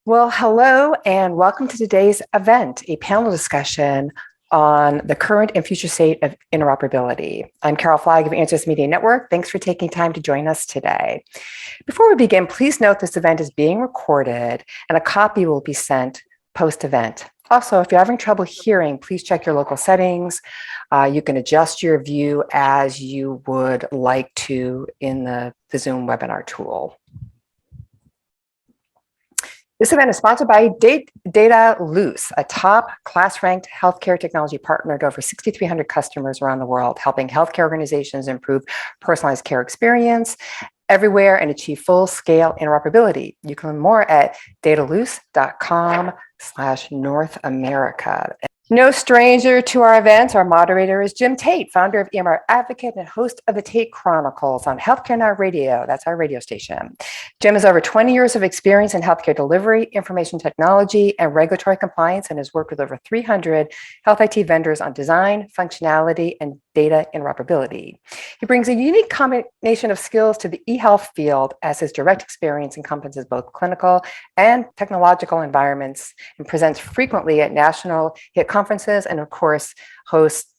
Well, hello and welcome to today's event, a panel discussion on the current and future state of interoperability. I'm Carol Flagg of Answers Media Network. Thanks for taking time to join us today. Before we begin, please note this event is being recorded and a copy will be sent post-event. Also, if you're having trouble hearing, please check your local settings. You can adjust your view as you would like to in the Zoom webinar tool. This event is sponsored by Dedalus, a top class-ranked healthcare technology partner to over 6,300 customers around the world, helping healthcare organizations improve personalized care experience everywhere and achieve full-scale interoperability. You can learn more at dedalus.com/North America. No stranger to our events, our moderator is Jim Tate, founder of EMR Advocate and host of the Tate Chronicles on Healthcare Now Radio. That's our radio station. Jim has over 20 years of experience in healthcare delivery, information technology, and regulatory compliance, and has worked with over 300 health IT vendors on design, functionality, and data interoperability. He brings a unique combination of skills to the e-health field as his direct experience encompasses both clinical and technological environments and presents frequently at national HIT conferences and, of course, hosts,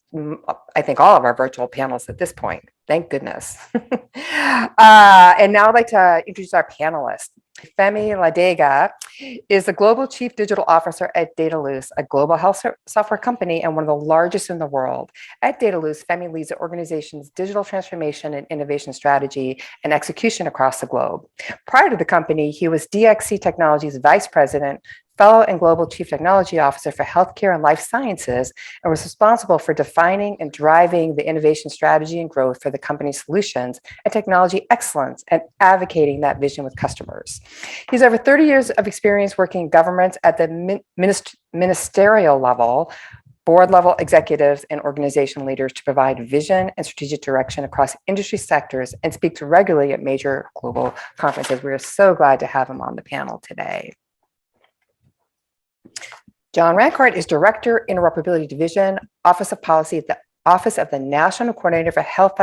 I think, all of our virtual panels at this point. Thank goodness. And now I'd like to introduce our panelists. Femi Ladega is the Global Chief Digital Officer at Dedalus, a global health software company and one of the largest in the world. At Dedalus, Femi leads the organization's digital transformation and innovation strategy and execution across the globe. Prior to the company, he was DXC Technologies Vice President, Fellow and Global Chief Technology Officer for Healthcare and Life Sciences, and was responsible for defining and driving the innovation strategy and growth for the company's solutions and technology excellence and advocating that vision with customers. He's over 30 years of experience working in governments at the ministerial level, board level executives and organization leaders to provide vision and strategic direction across industry sectors and speaks regularly at major global conferences. We're so glad to have him on the panel today. John Rancourt is Director, Interoperability Division, Office of Policy at the Office of the National Coordinator for Health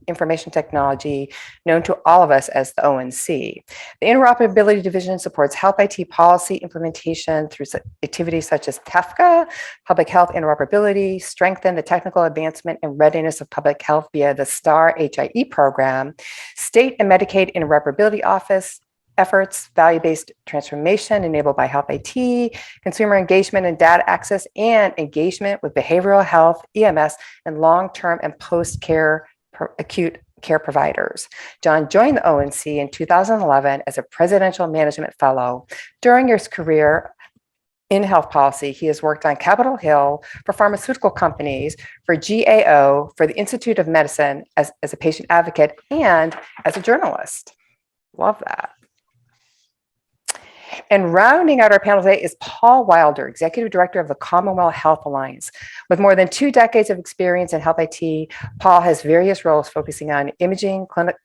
Information Technology, known to all of us as the ONC. The Interoperability Division supports health IT policy implementation through activities such as TEFCA, public health interoperability, strengthen the technical advancement and readiness of public health via the STAR HIE program, state and Medicaid interoperability office, efforts, value-based transformation enabled by health IT, consumer engagement and data access, and engagement with behavioral health, EMS, and long-term and post-care acute care providers. John joined the ONC in 2011 as a Presidential Management Fellow. During his career in health policy, he has worked on Capitol Hill for pharmaceutical companies, for GAO, for the Institute of Medicine as a patient advocate, and as a journalist. Love that. And rounding out our panel today is Paul Wilder, Executive Director of the CommonWell Health Alliance. With more than 2 decades of experience in health IT, Paul has various roles focusing on imaging, clinical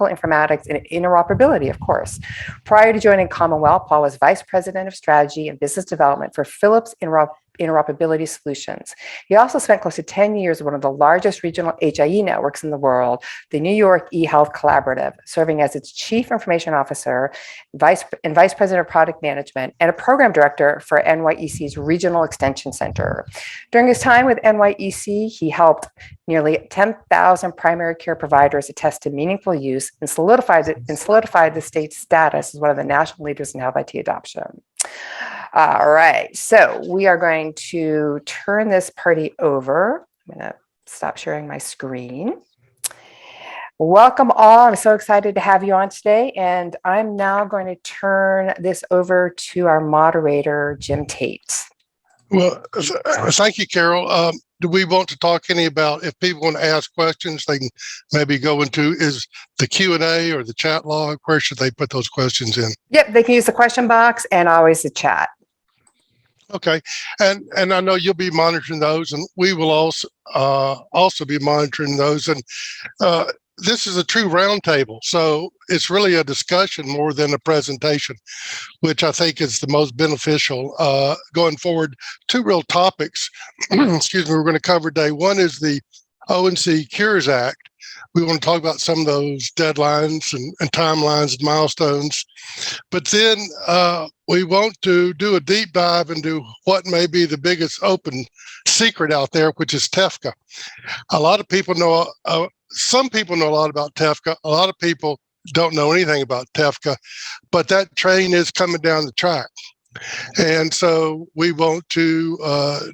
informatics, and interoperability, of course. Prior to joining CommonWell, Paul was Vice President of Strategy and Business Development for Philips Interoperability Solutions. He also spent close to 10 years at one of the largest regional HIE networks in the world, the New York eHealth Collaborative, serving as its Chief Information Officer, Vice President of Product Management, and a Program Director for NYEC's Regional Extension Center. During his time with NYEC, he helped nearly 10,000 primary care providers attest to meaningful use and solidified the state's status as one of the national leaders in health IT adoption. All right, so we are going to turn this party over. I'm going to stop sharing my screen. Welcome all. I'm so excited to have you on today, and I'm now going to turn this over to our moderator, Jim Tate. Well, thank you, Carol. Do we want to talk any about, if people want to ask questions, they can maybe go into, is the Q&A or the chat log, where should they put those questions in? Yep, they can use the question box and always the chat. Okay, and I know you'll be monitoring those, and we will also be monitoring those. And this is a true roundtable, so it's really a discussion more than a presentation, which I think is the most beneficial going forward. 2 real topics, excuse me, we're going to cover today. One is the ONC Cures Act, We want to talk about some of those deadlines and timelines and milestones. But then we want to do a deep dive into what may be the biggest open secret out there, which is TEFCA. A lot of people know, some people know a lot about TEFCA. A lot of people don't know anything about TEFCA, but that train is coming down the track. And so we want to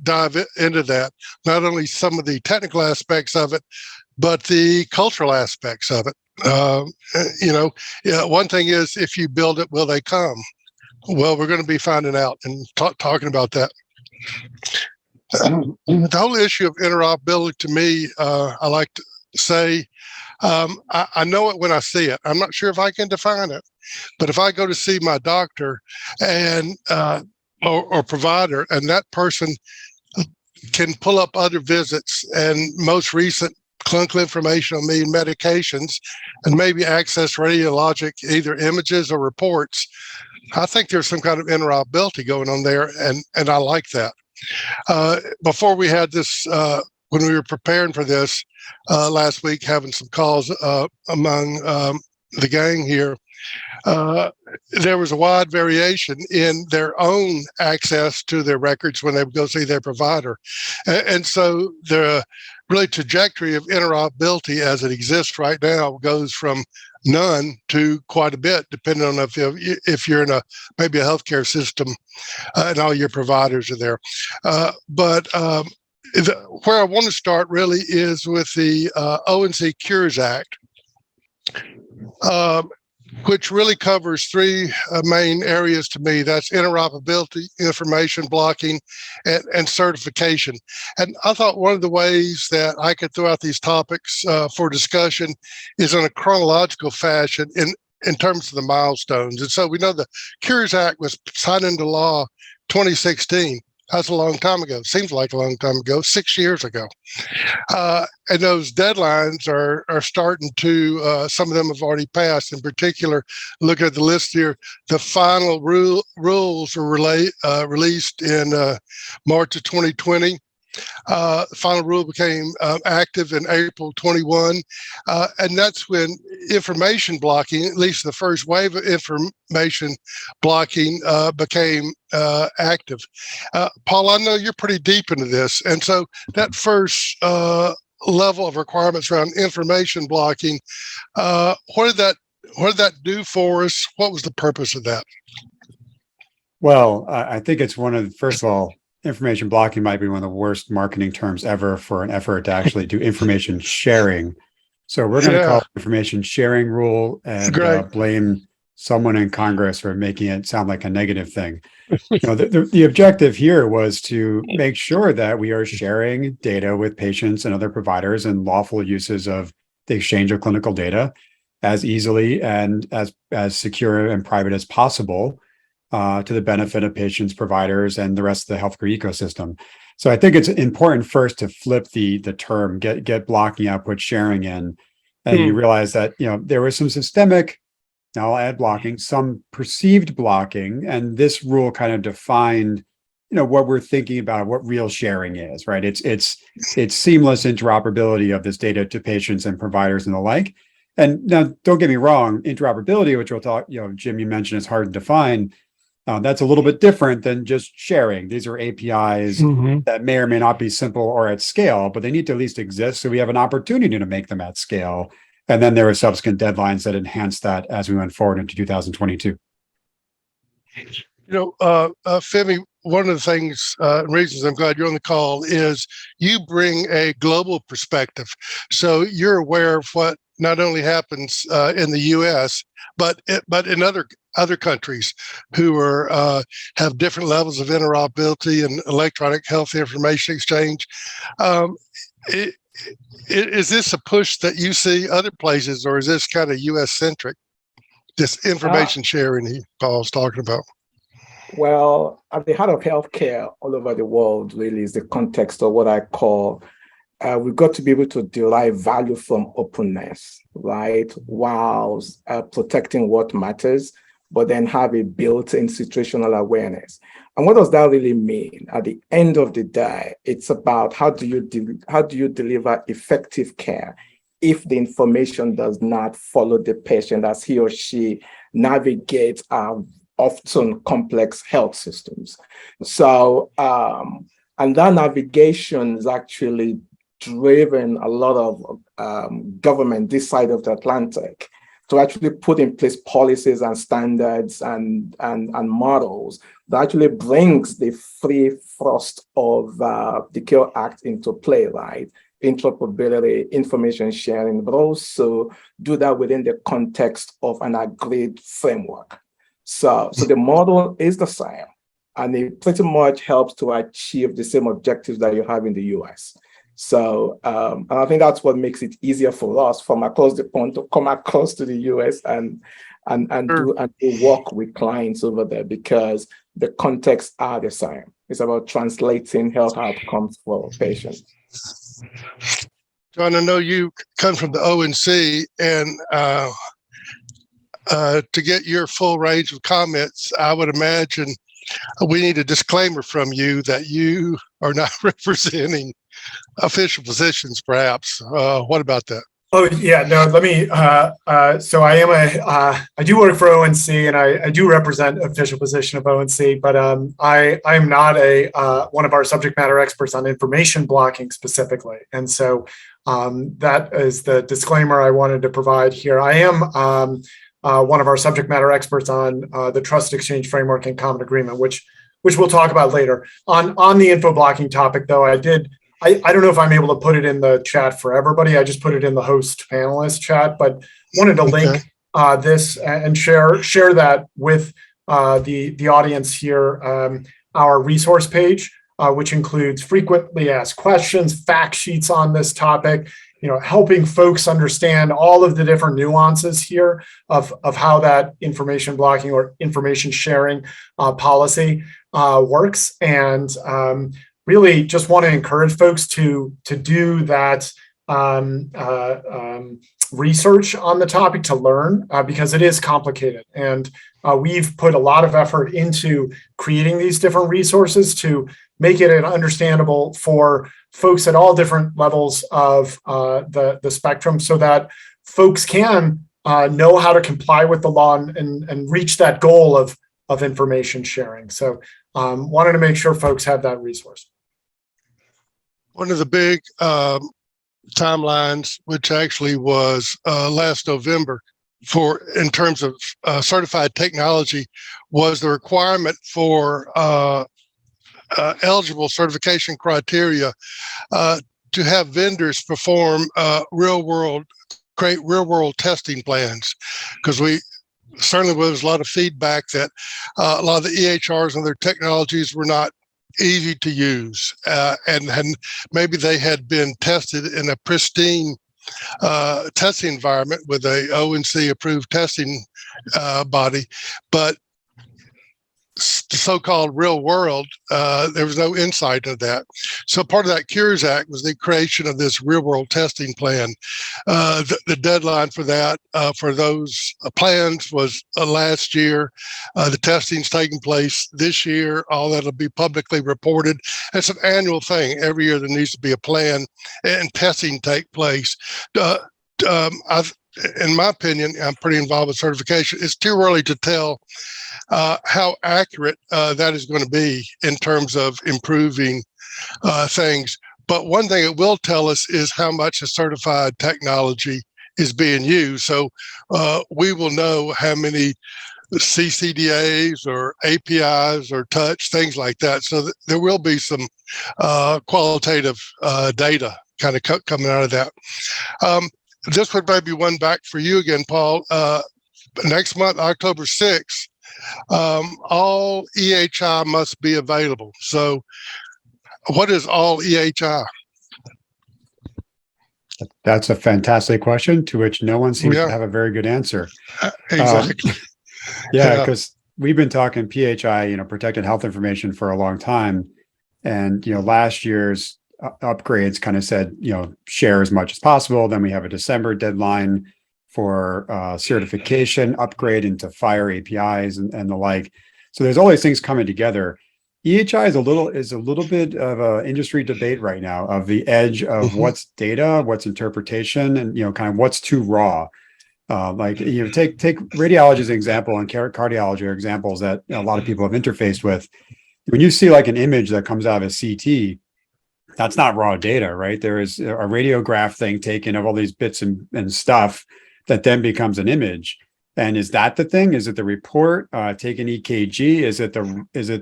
dive into that, not only some of the technical aspects of it, but the cultural aspects of it. One thing is, if you build it, will they come? Well, we're going to be finding out and talking about that. The whole issue of interoperability, to me, I like to say, I know it when I see it. I'm not sure if I can define it, but if I go to see my doctor and or provider, and that person can pull up other visits and most recent clinical information on me and medications, and maybe access radiologic either images or reports, I think there's some kind of interoperability going on there, and I like that. Before we had this, when we were preparing for this last week, having some calls among the gang here, there was a wide variation in their own access to their records when they would go see their provider. And so the really trajectory of interoperability as it exists right now goes from none to quite a bit, depending on if you're in maybe a healthcare system and all your providers are there. But where I want to start really is with the ONC Cures Act, which really covers three main areas to me. That's interoperability, information blocking, and certification. And I thought one of the ways that I could throw out these topics for discussion is in a chronological fashion in terms of the milestones. And so we know the Cures Act was signed into law 2016. That's a long time ago. Seems like a long time ago, 6 years ago. And those deadlines are starting to, some of them have already passed. In particular, look at the list here. The final rules were released in March of 2020. The final rule became active in April 21. And that's when information blocking, at least the first wave of information blocking, became active. Paul, I know you're pretty deep into this. And so that first level of requirements around information blocking, what did that do for us? What was the purpose of that? Well, I think it's first of all, information blocking might be one of the worst marketing terms ever for an effort to actually do information sharing. So we're going to call it information sharing rule and blame someone in Congress for making it sound like a negative thing. The objective here was to make sure that we are sharing data with patients and other providers and lawful uses of the exchange of clinical data as easily and as secure and private as possible, to the benefit of patients, providers, and the rest of the healthcare ecosystem. So I think it's important first to flip the term, get blocking out, put sharing in, and you realize that there was some systemic, now I'll add blocking, some perceived blocking, and this rule kind of defined what we're thinking about, what real sharing is, right? It's seamless interoperability of this data to patients and providers and the like. And now, don't get me wrong, interoperability, which we'll talk, Jim, you mentioned, is hard to define. That's a little bit different than just sharing. These are APIs that may or may not be simple or at scale, but they need to at least exist. So we have an opportunity to make them at scale. And then there are subsequent deadlines that enhance that as we went forward into 2022. Femi, one of the things, reasons I'm glad you're on the call is you bring a global perspective. So you're aware of what not only happens in the U.S., but in other countries who have different levels of interoperability and electronic health information exchange. Is this a push that you see other places, or is this kind of U.S. centric? This information sharing Paul's talking about. Well, at the heart of healthcare all over the world really is the context of what I call we've got to be able to derive value from openness, right? While protecting what matters, but then have a built-in situational awareness. And what does that really mean? At the end of the day, it's about how do you deliver effective care if the information does not follow the patient as he or she navigates often complex health systems. So, and that navigation is actually driven a lot of government this side of the Atlantic to actually put in place policies and standards and models that actually brings the free thrust of the CARE Act into play, right? Interoperability, information sharing, but also do that within the context of an agreed framework. So the model is the same, and it pretty much helps to achieve the same objectives that you have in the US. So and I think that's what makes it easier for us from across the pond to come across to the US and do work with clients over there, because the contexts are the same. It's about translating health outcomes for patients. John, I know you come from the ONC, and to get your full range of comments, I would imagine we need a disclaimer from you that you are not representing official positions, perhaps. What about that? Oh, yeah, no, let me, so I do work for ONC, and I do represent official position of ONC, but I am not one of our subject matter experts on information blocking specifically. And so that is the disclaimer I wanted to provide here. I am one of our subject matter experts on the Trust Exchange Framework and Common Agreement, which we'll talk about later. On the info blocking topic, though, I don't know if I'm able to put it in the chat for everybody. I just put it in the host panelist chat, but wanted to link this and share that with the audience here, our resource page, which includes frequently asked questions, fact sheets on this topic, helping folks understand all of the different nuances here of how that information blocking or information sharing policy works. And really just want to encourage folks to do that research on the topic to learn, because it is complicated. And we've put a lot of effort into creating these different resources to make it understandable for folks at all different levels of the spectrum, so that folks can know how to comply with the law and reach that goal of information sharing. So wanted to make sure folks have that resource. One of the big timelines, which actually was last November, in terms of certified technology, was the requirement for eligible certification criteria to have vendors perform create real world testing plans, because certainly there was a lot of feedback that a lot of the EHRs and their technologies were not easy to use, and maybe they had been tested in a pristine testing environment with a ONC approved testing body, but the so-called real world, there was no insight into that. So part of that Cures Act was the creation of this real world testing plan. The deadline for that, for those plans, was last year. The testing's taking place this year. All that'll be publicly reported. It's an annual thing. Every year there needs to be a plan and testing take place. In my opinion, I'm pretty involved with certification. It's too early to tell how accurate that is going to be in terms of improving things. But one thing it will tell us is how much a certified technology is being used. So we will know how many CCDAs or APIs or touch, things like that. So there will be some qualitative data kind of coming out of that. This would maybe one back for you again, Paul. Next month, October 6th, all EHI must be available. So what is all EHI? That's a fantastic question to which no one seems to have a very good answer. Exactly. Because we've been talking PHI, protected health information, for a long time. And, last year's upgrades kind of said, share as much as possible. Then we have a December deadline for certification upgrade into FHIR APIs and the like. So there's all these things coming together. EHI is a little bit of an industry debate right now of the edge of what's data, what's interpretation, and kind of what's too raw. Like take radiology as an example, and cardiology are examples that a lot of people have interfaced with. When you see like an image that comes out of a CT, that's not raw data, right? There is a radiograph thing taken of all these bits and stuff that then becomes an image. And is that the thing? Is it the report? Take an EKG? Is it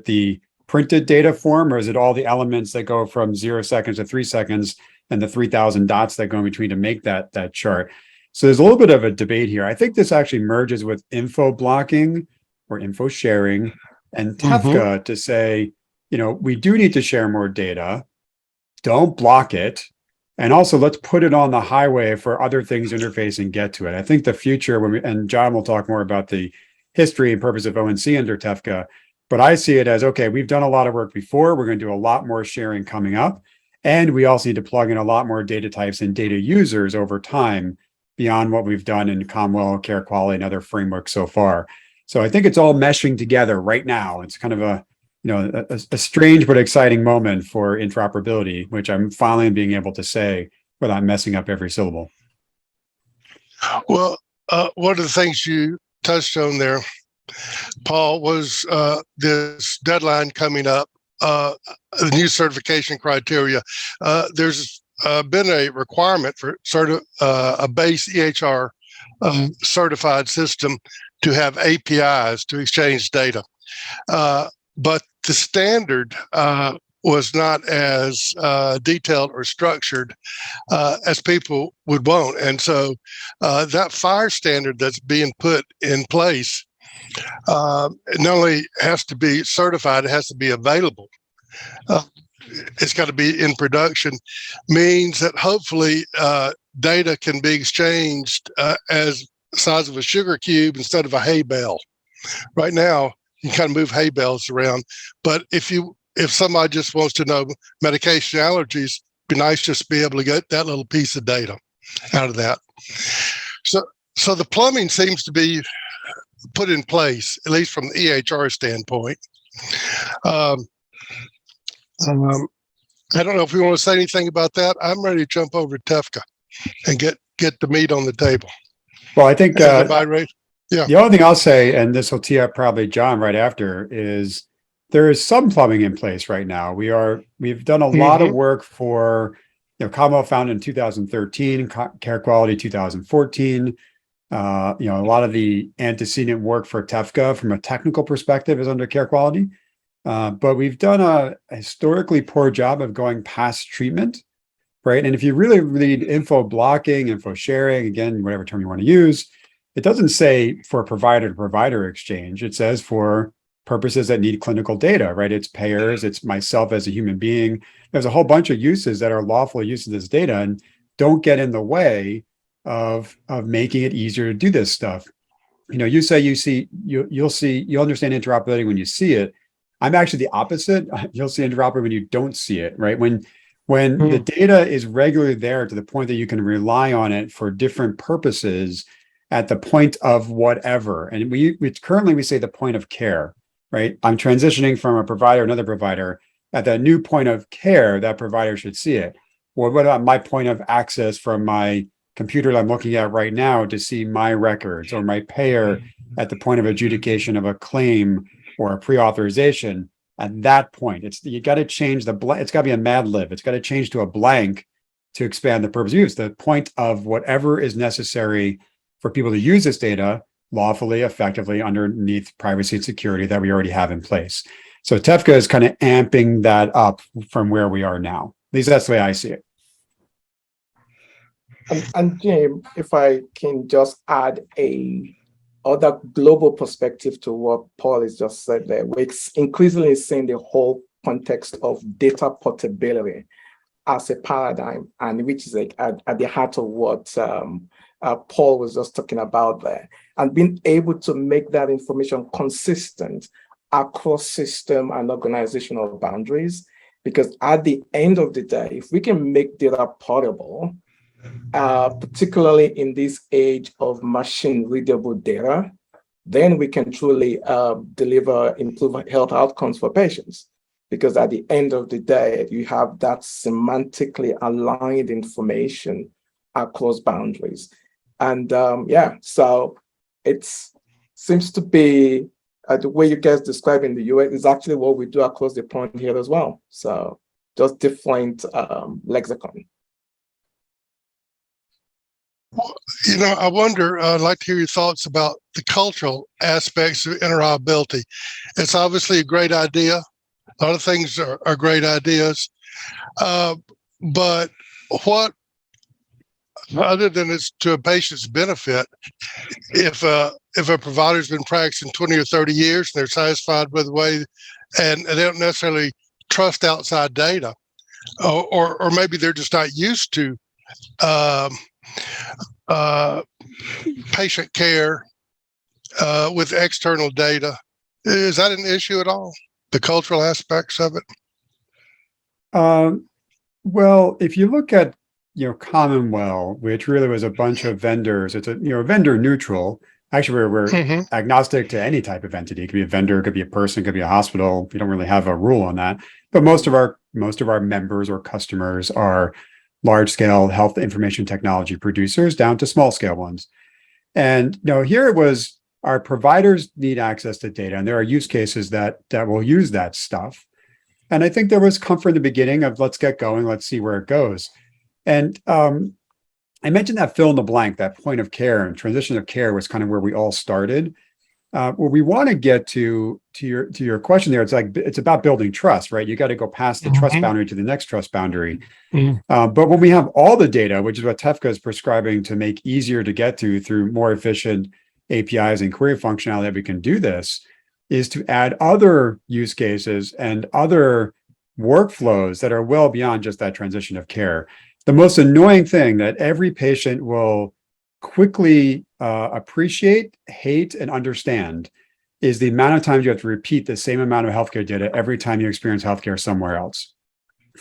the printed data form, or is it all the elements that go from 0 seconds to 3 seconds and the 3,000 dots that go in between to make that chart? So there's a little bit of a debate here. I think this actually merges with info blocking or info sharing and TEFCA to say, we do need to share more data. Don't block it. And also let's put it on the highway for other things to interface and get to it. I think the future, and John will talk more about the history and purpose of ONC under TEFCA, but I see it as, okay, we've done a lot of work before. We're going to do a lot more sharing coming up. And we also need to plug in a lot more data types and data users over time beyond what we've done in CommonWell, care quality, and other frameworks so far. So I think it's all meshing together right now. It's kind of a strange but exciting moment for interoperability, which I'm finally being able to say without messing up every syllable. Well, one of the things you touched on there, Paul, was this deadline coming up, the new certification criteria. There's been a requirement for a base EHR certified system to have APIs to exchange data. But the standard was not as detailed or structured as people would want. And so that FHIR standard that's being put in place, it not only has to be certified, it has to be available. It's got to be in production, means that hopefully data can be exchanged as the size of a sugar cube instead of a hay bale. Right now, you kind of move hay bales around, but if somebody just wants to know medication allergies, it'd be nice just to be able to get that little piece of data out of that. So the plumbing seems to be put in place, at least from the EHR standpoint. I don't know if we want to say anything about that. I'm ready to jump over to TEFCA and get the meat on the table. Well, I think yeah. The only thing I'll say, and this will tee up probably John right after, is there is some plumbing in place right now. We've done a lot of work for, CommonWell founded in 2013, care quality 2014. A lot of the antecedent work for TEFCA from a technical perspective is under care quality. But we've done a historically poor job of going past treatment, right? And if you really read info blocking, info sharing, again, whatever term you want to use, it doesn't say for provider to provider exchange. It says for purposes that need clinical data, right? It's payers, it's myself as a human being. There's a whole bunch of uses that are lawful use of this data and don't get in the way of making it easier to do this stuff. You say you'll understand interoperability when you see it. I'm actually the opposite. You'll see interoperability when you don't see it, right? When the data is regularly there to the point that you can rely on it for different purposes at the point of whatever. And we currently say the point of care, right? I'm transitioning from a provider to another provider. At that new point of care, that provider should see it. Well, what about my point of access from my computer that I'm looking at right now to see my records, or my payer at the point of adjudication of a claim or a pre-authorization? At that point, you got to change it's got to be a Mad Lib. It's got to change to a blank to expand the purpose of use. The point of whatever is necessary for people to use this data lawfully, effectively, underneath privacy and security that we already have in place. So TEFCA is kind of amping that up from where we are now. At least that's the way I see it. And Jim, if I can just add other global perspective to what Paul has just said there, we're increasingly seeing the whole context of data portability as a paradigm, and which is at the heart of what Paul was just talking about there, and being able to make that information consistent across system and organizational boundaries. Because at the end of the day, if we can make data portable, particularly in this age of machine readable data, then we can truly improve health outcomes for patients. because at the end of the day, you have that semantically aligned information across boundaries. And so it seems to be the way you guys describe in the US is actually what we do across the pond here as well. So just different lexicon. Well, I wonder, I'd like to hear your thoughts about the cultural aspects of interoperability. It's obviously a great idea. A lot of things are great ideas. But what, other than it's to a patient's benefit, if a provider's been practicing 20 or 30 years and they're satisfied with the way, and they don't necessarily trust outside data, or maybe they're just not used to patient care with external data, is that an issue at all? The cultural aspects of it? Well, if you look at CommonWell, which really was a bunch of vendors, it's a vendor neutral. Actually, we're agnostic to any type of entity. It could be a vendor, it could be a person, it could be a hospital. We don't really have a rule on that. But most of our members or customers are large-scale health information technology producers down to small-scale ones. And here it was our providers need access to data, and there are use cases that will use that stuff. And I think there was comfort in the beginning of let's get going, let's see where it goes. And I mentioned that fill in the blank, that point of care and transition of care was kind of where we all started. Where we want to get to your question there, it's about building trust, right? You got to go past the trust boundary to the next trust boundary. But when we have all the data, which is what TEFCA is prescribing to make easier to get to through more efficient APIs and query functionality, that we can do this, is to add other use cases and other workflows that are well beyond just that transition of care. The most annoying thing that every patient will quickly appreciate, hate, and understand is the amount of times you have to repeat the same amount of healthcare data every time you experience healthcare somewhere else,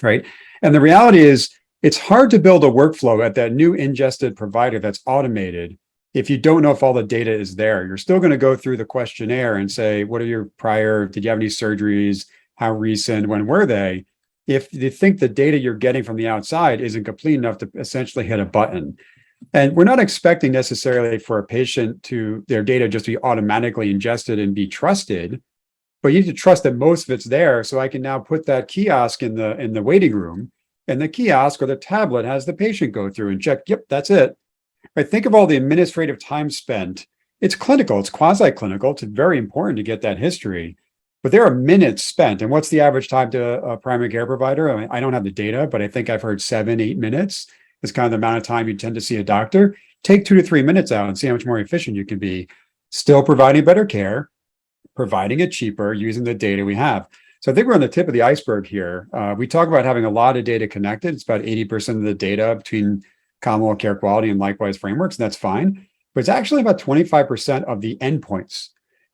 right? And the reality is it's hard to build a workflow at that new ingested provider that's automated if you don't know if all the data is there. You're still going to go through the questionnaire and say, what are your prior, did you have any surgeries? How recent? When were they? If you think the data you're getting from the outside isn't complete enough to essentially hit a button. And we're not expecting necessarily for a patient to their data just be automatically ingested and be trusted, but you need to trust that most of it's there. So I can now put that kiosk in the waiting room, and the kiosk or the tablet has the patient go through and check, yep, that's it. Right? Think of all the administrative time spent. It's clinical, it's quasi-clinical. It's very important to get that history, but there are minutes spent. And what's the average time to a primary care provider? I mean, I don't have the data, but I think I've heard 7-8 minutes is kind of the amount of time you tend to see a doctor. Take 2 to 3 minutes out and see how much more efficient you can be, still providing better care, providing it cheaper, using the data we have. So I think we're on the tip of the iceberg here. We talk about having a lot of data connected. It's about 80% of the data between CommonWell Care Quality and likewise frameworks, and that's fine. But it's actually about 25% of the endpoints.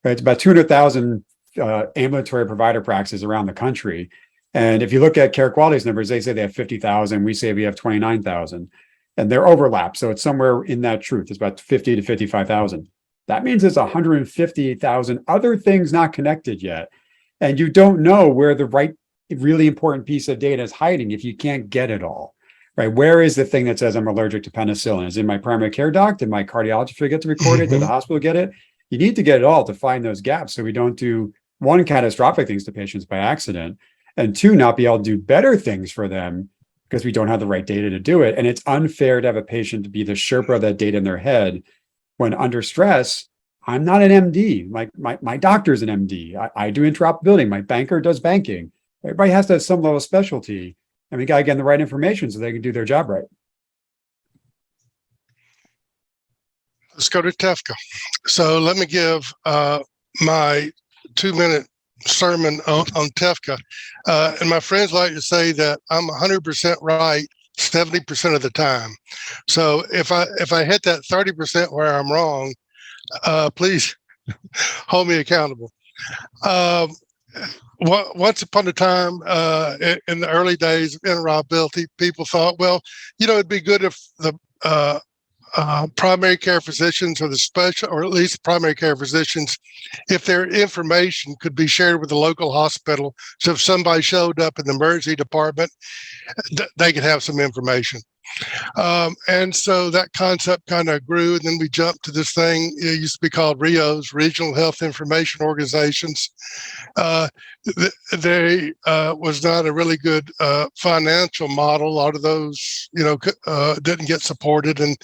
Right? It's about 200,000 ambulatory provider practices around the country. And if you look at Care Quality's numbers, they say they have 50,000. We say we have 29,000. And they're overlapped. So it's somewhere in that truth. It's about 50 to 55,000. That means there's 150,000 other things not connected yet. And you don't know where the right, really important piece of data is hiding if you can't get it all. Right? Where is the thing that says I'm allergic to penicillin? Is it in my primary care doc? Did my cardiologist forget to record it? Did the hospital get it? You need to get it all to find those gaps so we don't do, one, catastrophic things to patients by accident, and 2, not be able to do better things for them because we don't have the right data to do it. And it's unfair to have a patient to be the Sherpa of that data in their head when under stress. I'm not an MD. My doctor's an MD. I do interoperability. My banker does banking. Everybody has to have some level of specialty. And we got to get them the right information so they can do their job right. Let's go to TEFCA. So let me give my 2-minute sermon on TEFCA. And my friends like to say that I'm 100% right 70% of the time. So if I hit that 30% where I'm wrong, please hold me accountable. Once upon a time, in the early days of interoperability, people thought, well, it'd be good if the primary care physicians or the special, or at least primary care physicians, if their information could be shared with the local hospital. So if somebody showed up in the emergency department, they could have some information. And so that concept kind of grew, and then we jumped to this thing. It used to be called RIOs, Regional Health Information Organizations. They was not a really good financial model. A lot of those, didn't get supported, and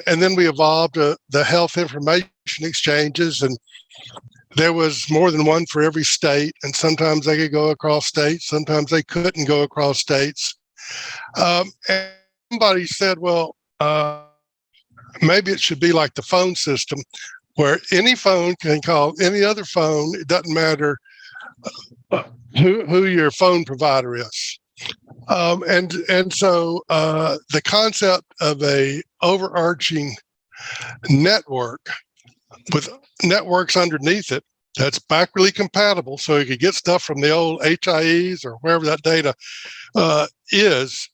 then we evolved the health information exchanges, and there was more than one for every state, and sometimes they could go across states, sometimes they couldn't go across states. And somebody said, well, maybe it should be like the phone system, where any phone can call any other phone. It doesn't matter who your phone provider is. And so the concept of a overarching network with networks underneath it that's backwardly compatible, so you could get stuff from the old HIEs or wherever that data is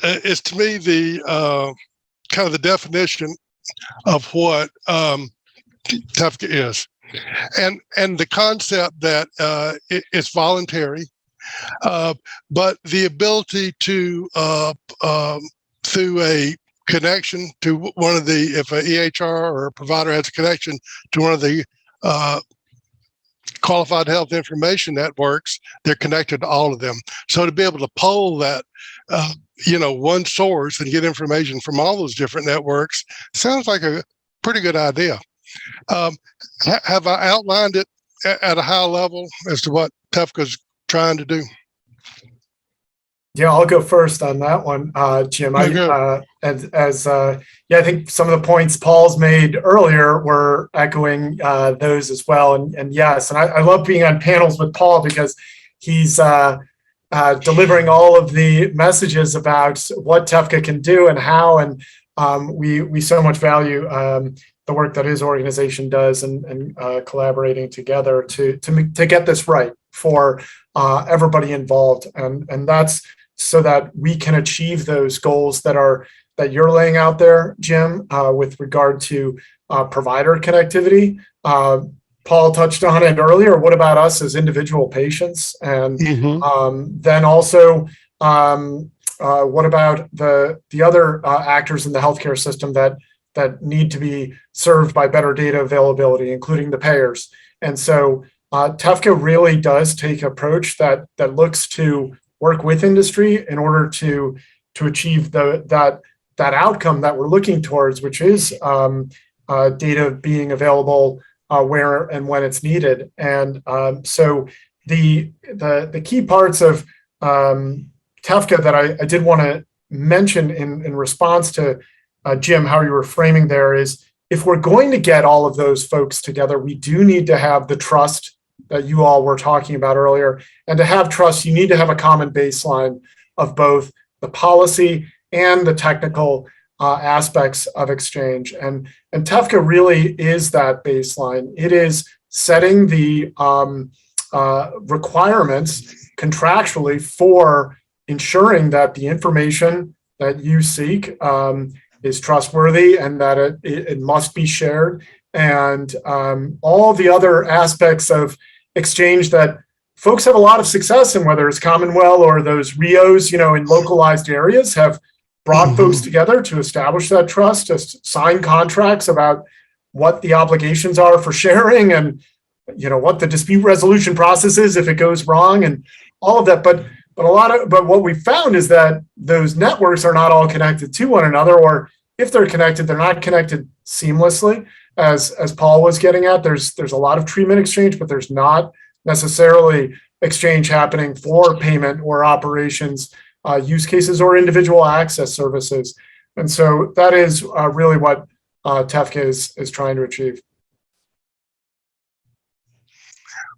to me the kind of the definition of what TEFCA is, and the concept that it's voluntary, but the ability to through a connection to one of the, if an EHR or a provider has a connection to one of the qualified health information networks, they're connected to all of them. So to be able to poll that, one source and get information from all those different networks sounds like a pretty good idea. Have I outlined it at a high level as to what TEFCA's trying to do? Yeah, I'll go first on that one, Jim. I think some of the points Paul's made earlier were echoing those as well. And yes, and I love being on panels with Paul because he's delivering all of the messages about what TEFCA can do and how, and we so much value the work that his organization does and collaborating together to get this right for everybody involved, and that's so that we can achieve those goals that you're laying out there, Jim, with regard to provider connectivity. Paul touched on it earlier. What about us as individual patients? And then also, what about the other actors in the healthcare system that need to be served by better data availability, including the payers? And so TEFCA really does take an approach that looks to work with industry in order to achieve that outcome that we're looking towards, which is data being available where and when it's needed. And so the key parts of TEFCA that I did want to mention in response to Jim, how you were framing there, is if we're going to get all of those folks together, we do need to have the trust that you all were talking about earlier. And to have trust, you need to have a common baseline of both the policy and the technical aspects of exchange. And TEFCA really is that baseline. It is setting the requirements contractually for ensuring that the information that you seek is trustworthy and that it must be shared. And all the other aspects of exchange that folks have a lot of success in, whether it's CommonWell or those RIOs, in localized areas, have brought folks together to establish that trust, to sign contracts about what the obligations are for sharing and, what the dispute resolution process is if it goes wrong and all of that. But what we found is that those networks are not all connected to one another, or if they're connected, they're not connected seamlessly. As Paul was getting at, there's a lot of treatment exchange, but there's not necessarily exchange happening for payment or operations use cases or individual access services. And so that is really what TEFCA is trying to achieve.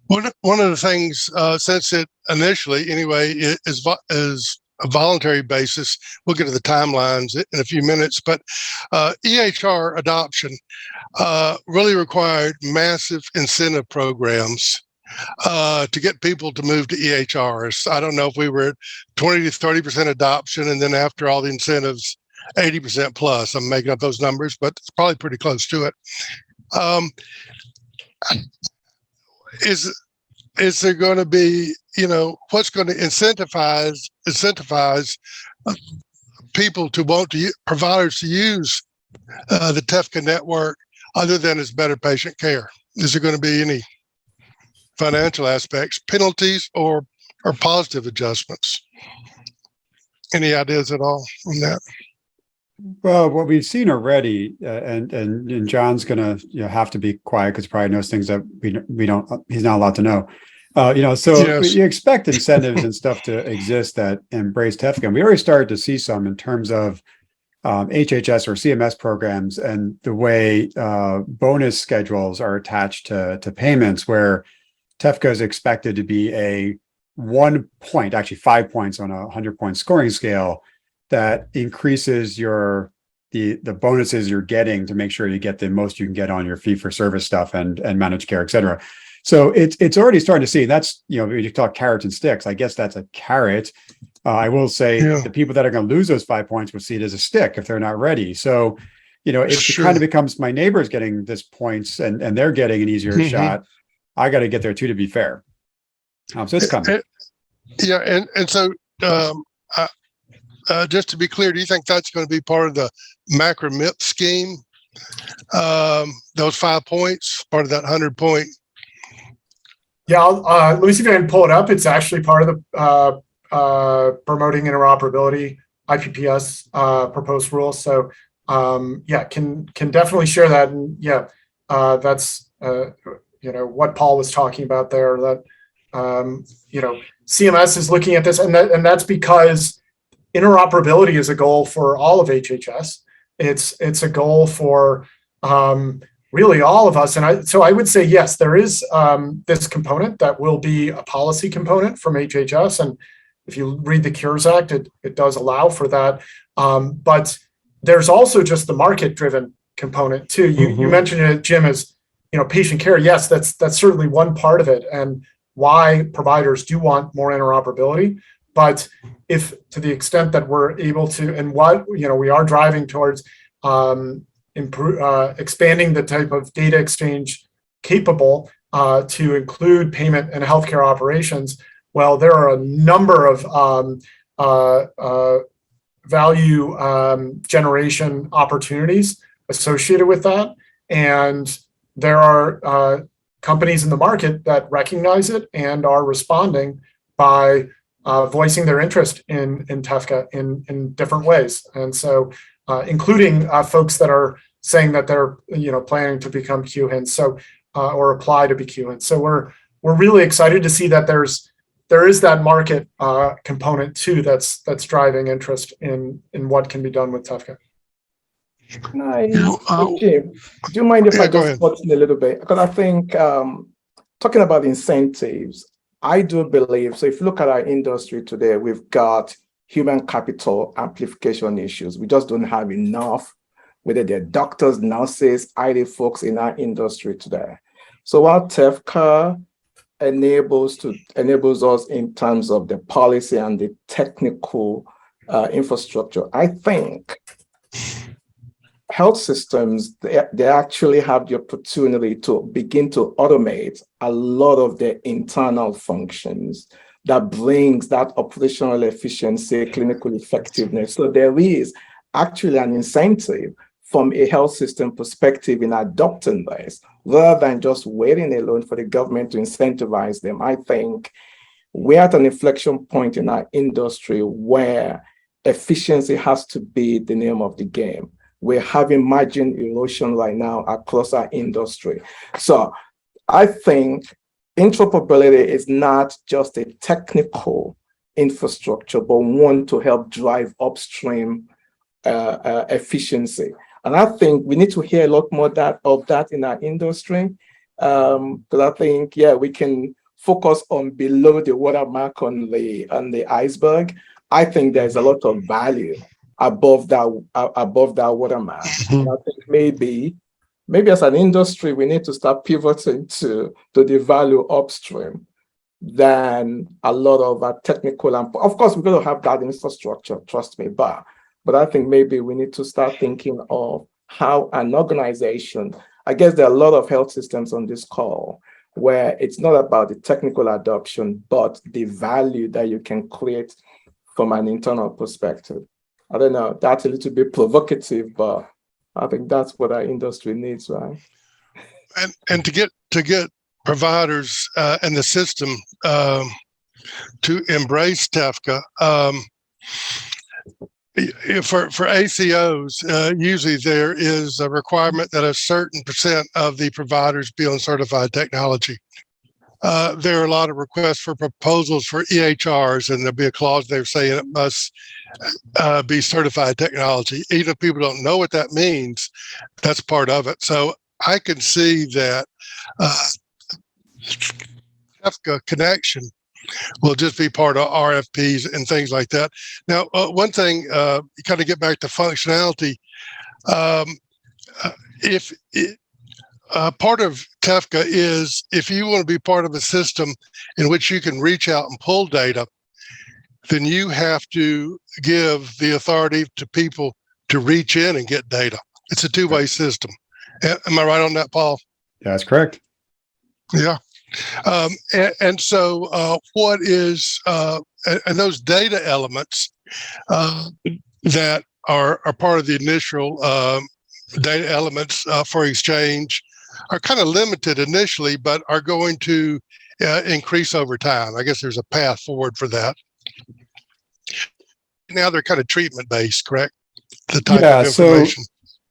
One of the things, since it initially anyway is a voluntary basis, we'll get to the timelines in a few minutes, but EHR adoption really required massive incentive programs to get people to move to EHRs. I don't know if we were at 20 to 30% adoption, and then after all the incentives 80% plus. I'm making up those numbers, but it's probably pretty close to it. Is there going to be, what's going to incentivize people to want to providers to use the TEFCA network other than as better patient care? Is there going to be any financial aspects, penalties, or positive adjustments? Any ideas at all on that? Well, what we've seen already, and John's going to have to be quiet because probably knows things that we don't. He's not allowed to know. So Yes. you expect incentives and stuff to exist that embrace TEFCA. And we already started to see some in terms of HHS or CMS programs and the way bonus schedules are attached to payments, where TEFCA is expected to be a 1 point, actually 5 points on a 100-point scoring scale that increases the bonuses you're getting to make sure you get the most you can get on your fee-for-service stuff and managed care, et cetera. So it's already starting to see. That's, you talk carrots and sticks. I guess that's a carrot. I will say the people that are going to lose those 5 points will see it as a stick if they're not ready. So, it kind of becomes my neighbor's getting this points and they're getting an easier shot. I got to get there too, to be fair. So it's coming. And so just to be clear, do you think that's going to be part of the macro MIP scheme? Those 5 points, part of that 100-point? Yeah, let me see if I can pull it up. It's actually part of the promoting interoperability IPPS proposed rule. So can definitely share that. And that's what Paul was talking about there. That CMS is looking at this, and that's because interoperability is a goal for all of HHS. It's a goal for really all of us. And so I would say, yes, there is this component that will be a policy component from HHS. And if you read the Cures Act, it does allow for that. But there's also just the market-driven component too. You mentioned it, Jim, as patient care. Yes, that's certainly one part of it, and why providers do want more interoperability. But if, to the extent that we're able to, and what we are driving towards, expanding the type of data exchange capable to include payment and healthcare operations, well, there are a number of value generation opportunities associated with that. And there are companies in the market that recognize it and are responding by voicing their interest in TEFCA in different ways. And so including folks that are saying that they're planning to become QHINs, so or apply to be QHINs. So we're really excited to see that there is that market component too that's driving interest in what can be done with TEFCA. Jim, do you mind if I just put in a little bit? Because I think talking about incentives, I do believe, so if you look at our industry today, we've got human capital amplification issues. We just don't have enough, whether they're doctors, nurses, IT folks in our industry today. So while TEFCA enables us in terms of the policy and the technical infrastructure, I think health systems, they actually have the opportunity to begin to automate a lot of their internal functions that brings that operational efficiency, clinical effectiveness. So there is actually an incentive from a health system perspective in adopting this, rather than just waiting alone for the government to incentivize them. I think we're at an inflection point in our industry where efficiency has to be the name of the game. We're having margin erosion right now across our industry. So I think interoperability is not just a technical infrastructure, but one to help drive upstream efficiency. And I think we need to hear a lot more of that in our industry, because I think, we can focus on below the watermark on the iceberg. I think there's a lot of value above that watermark. And I think maybe as an industry, we need to start pivoting to the value upstream than a lot of our technical. And of course, we're going to have that infrastructure, trust me, but But I think maybe we need to start thinking of how an organization, I guess there are a lot of health systems on this call where it's not about the technical adoption, but the value that you can create from an internal perspective. I don't know, that's a little bit provocative, but I think that's what our industry needs, right? And to get providers and the system to embrace TEFCA, for ACOs, usually there is a requirement that a certain percent of the providers be on certified technology. There are a lot of requests for proposals for EHRs, and there'll be a clause there saying it must be certified technology. Even if people don't know what that means, that's part of it. So I can see that TEFCA connection will just be part of RFPs and things like that. Now, one thing, you kind of get back to functionality. Part of TEFCA is if you want to be part of a system in which you can reach out and pull data, then you have to give the authority to people to reach in and get data. It's a two-way system. Am I right on that, Paul? Yeah, that's correct. Yeah. And so what is, and those data elements that are part of the initial data elements for exchange are kind of limited initially, but are going to increase over time. I guess there's a path forward for that. Now they're kind of treatment-based, correct? The type of information.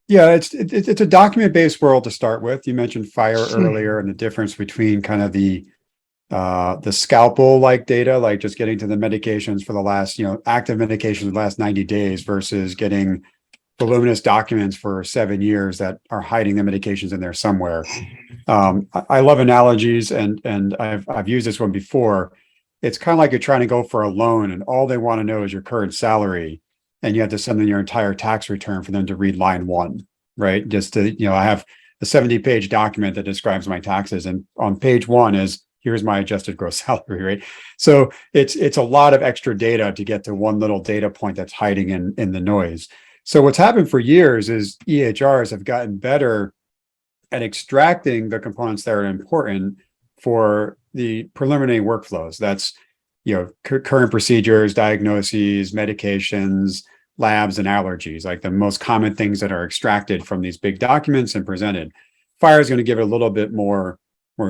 Yeah, it's a document-based world to start with. You mentioned FHIR earlier, and the difference between kind of the scalpel-like data, like just getting to the medications for the last, active medications in the last 90 days versus getting voluminous documents for 7 years that are hiding the medications in there somewhere. I love analogies, and I've used this one before. It's kind of like you're trying to go for a loan, and all they want to know is your current salary. And you have to send them your entire tax return for them to read line 1, right? Just to, I have a 70-page document that describes my taxes. And on page 1 is, here's my adjusted gross salary, right? So it's a lot of extra data to get to one little data point that's hiding in the noise. So what's happened for years is EHRs have gotten better at extracting the components that are important for the preliminary workflows. That's, current procedures, diagnoses, medications, labs, and allergies, like the most common things that are extracted from these big documents and presented. FHIR is going to give it a little bit more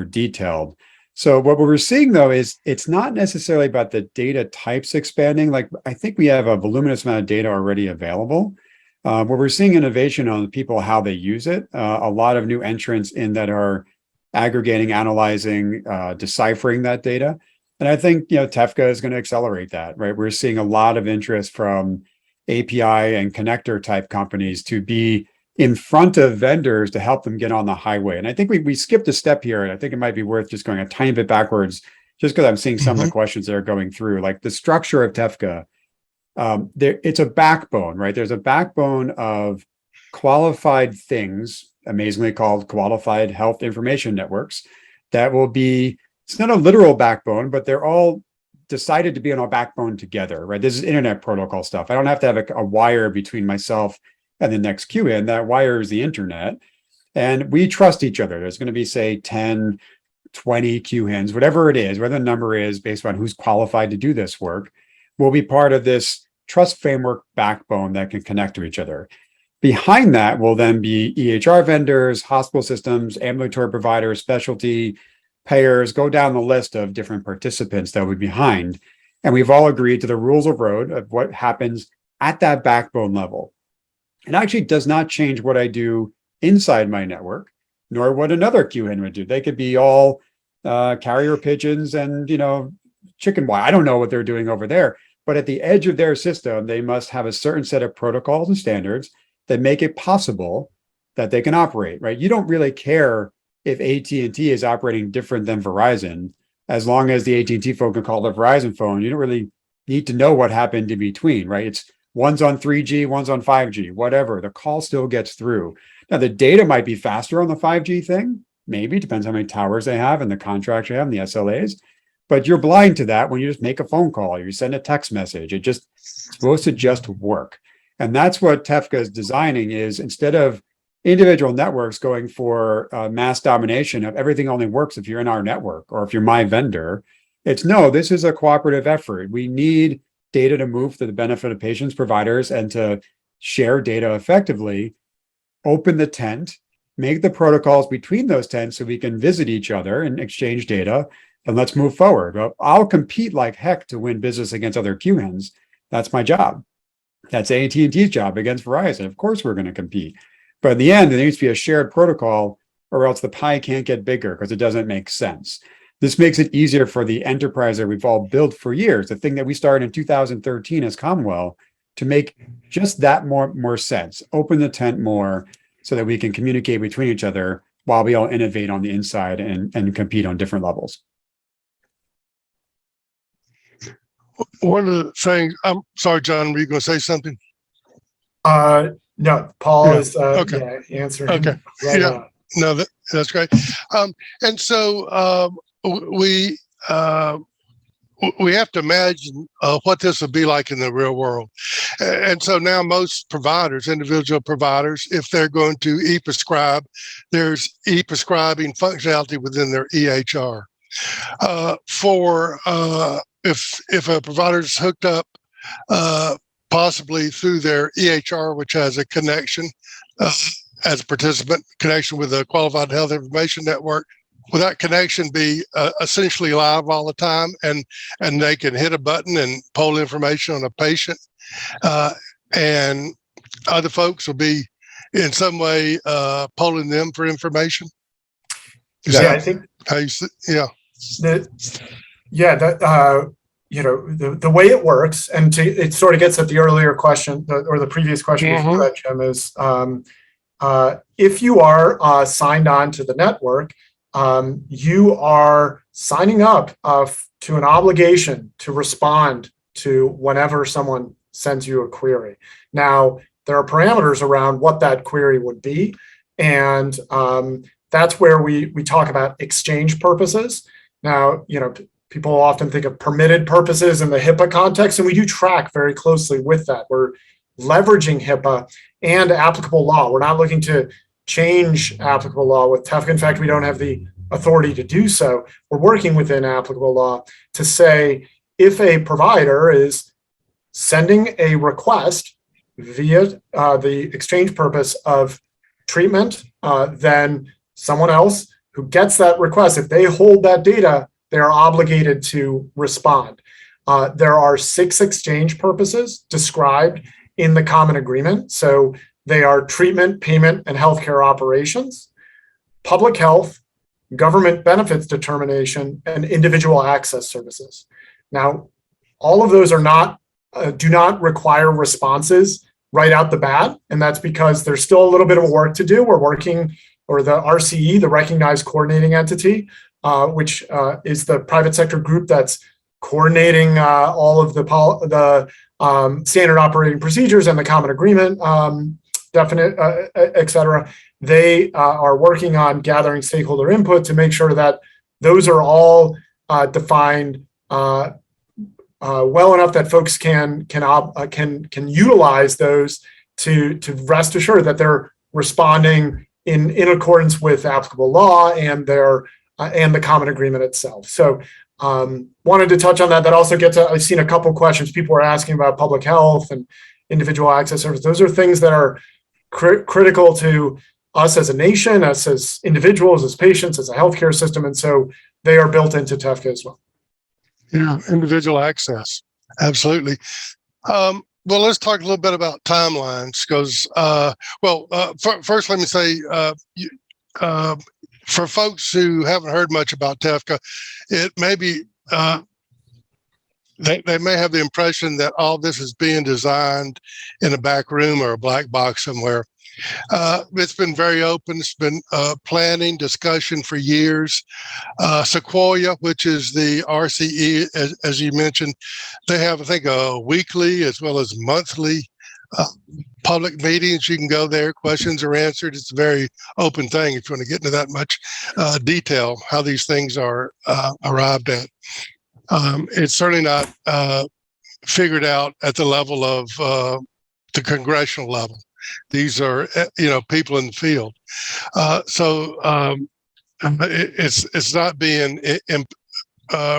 detailed. So what we're seeing, though, is it's not necessarily about the data types expanding. Like, I think we have a voluminous amount of data already available. Where we're seeing innovation on people, how they use it. A lot of new entrants in that are aggregating, analyzing, deciphering that data. And I think, TEFCA is going to accelerate that, right? We're seeing a lot of interest from API and connector type companies to be in front of vendors to help them get on the highway. And I think we skipped a step here, and I think it might be worth just going a tiny bit backwards, just because I'm seeing some of the questions that are going through, like the structure of TEFCA. It's a backbone, right? There's a backbone of qualified things, amazingly called qualified health information networks, that will be, it's not a literal backbone, but they're all decided to be on a backbone together, right? This is internet protocol stuff. I don't have to have a wire between myself and the next QHIN. That wire is the internet. And we trust each other. There's going to be, say, 10, 20 QHINs, whatever it is, whatever the number is based on who's qualified to do this work, will be part of this trust framework backbone that can connect to each other. Behind that will then be EHR vendors, hospital systems, ambulatory providers, specialty, payers, go down the list of different participants that would be behind. And we've all agreed to the rules of road of what happens at that backbone level. It actually does not change what I do inside my network, nor what another QHIN would do. They could be all carrier pigeons and, chicken wire. I don't know what they're doing over there. But at the edge of their system, they must have a certain set of protocols and standards that make it possible that they can operate, right? You don't really care if AT&T is operating different than Verizon, as long as the AT&T phone can call the Verizon phone. You don't really need to know what happened in between, right? It's one's on 3G, one's on 5G, whatever. The call still gets through. Now, the data might be faster on the 5G thing. Maybe, depends how many towers they have and the contracts you have and the SLAs. But you're blind to that when you just make a phone call or you send a text message. It's supposed to just work. And that's what TEFCA is designing, is instead of individual networks going for mass domination of everything only works if you're in our network or if you're my vendor, it's no, this is a cooperative effort. We need data to move for the benefit of patients, providers, and to share data effectively. Open the tent, make the protocols between those tents so we can visit each other and exchange data, and let's move forward. Well, I'll compete like heck to win business against other QHINs. That's my job. That's AT&T's job against Verizon. Of course, we're going to compete. But in the end, there needs to be a shared protocol, or else the pie can't get bigger because it doesn't make sense. This makes it easier for the enterprise that we've all built for years, the thing that we started in 2013 as CommonWell, to make just that more sense. Open the tent more so that we can communicate between each other while we all innovate on the inside and compete on different levels. One of the things, I'm sorry, John, were you going to say something? No, Paul is okay. answering. Okay. Right yeah. on. No, that's great. And so we have to imagine what this would be like in the real world. And so now most providers, individual providers, if they're going to e-prescribe, there's e-prescribing functionality within their EHR. If a provider's hooked up possibly through their EHR, which has a connection as a participant connection with a qualified health information network, will that connection be essentially live all the time, and they can hit a button and poll information on a patient, and other folks will be in some way polling them for information? I think how you see, yeah. The way it works, and it sort of gets at the earlier question or the previous question before that, Jim, is if you are signed on to the network, you are signing up to an obligation to respond to whenever someone sends you a query. Now, there are parameters around what that query would be, and that's where we talk about exchange purposes. Now, people often think of permitted purposes in the HIPAA context, and we do track very closely with that. We're leveraging HIPAA and applicable law. We're not looking to change applicable law with TEFCA. In fact, we don't have the authority to do so. We're working within applicable law to say if a provider is sending a request via the exchange purpose of treatment, then someone else who gets that request, if they hold that data, they are obligated to respond. There are 6 exchange purposes described in the common agreement. So they are treatment, payment, and healthcare operations, public health, government benefits determination, and individual access services. Now, all of those do not require responses right out the bat, and that's because there's still a little bit of work to do. We're working, or the RCE, the Recognized Coordinating Entity, which is the private sector group that's coordinating all of the standard operating procedures and the common agreement, et cetera. They are working on gathering stakeholder input to make sure that those are all defined well enough that folks can utilize those to rest assured that they're responding in accordance with applicable law and the common agreement itself. So wanted to touch on that. That also gets, I've seen a couple questions. People are asking about public health and individual access service. Those are things that are critical to us as a nation, us as individuals, as patients, as a healthcare system. And so they are built into TEFCA as well. Yeah, individual access. Absolutely. Well, let's talk a little bit about timelines because, first, let me say, for folks who haven't heard much about TEFCA, it may be, they may have the impression that all this is being designed in a back room or a black box somewhere. It's been very open. It's been planning, discussion for years. Sequoia, which is the RCE, as you mentioned, they have, I think, a weekly as well as monthly public meetings. You can go there. Questions are answered. It's a very open thing if you want to get into that much detail, how these things are arrived at. It's certainly not figured out at the level of the congressional level. These are, people in the field. It's not being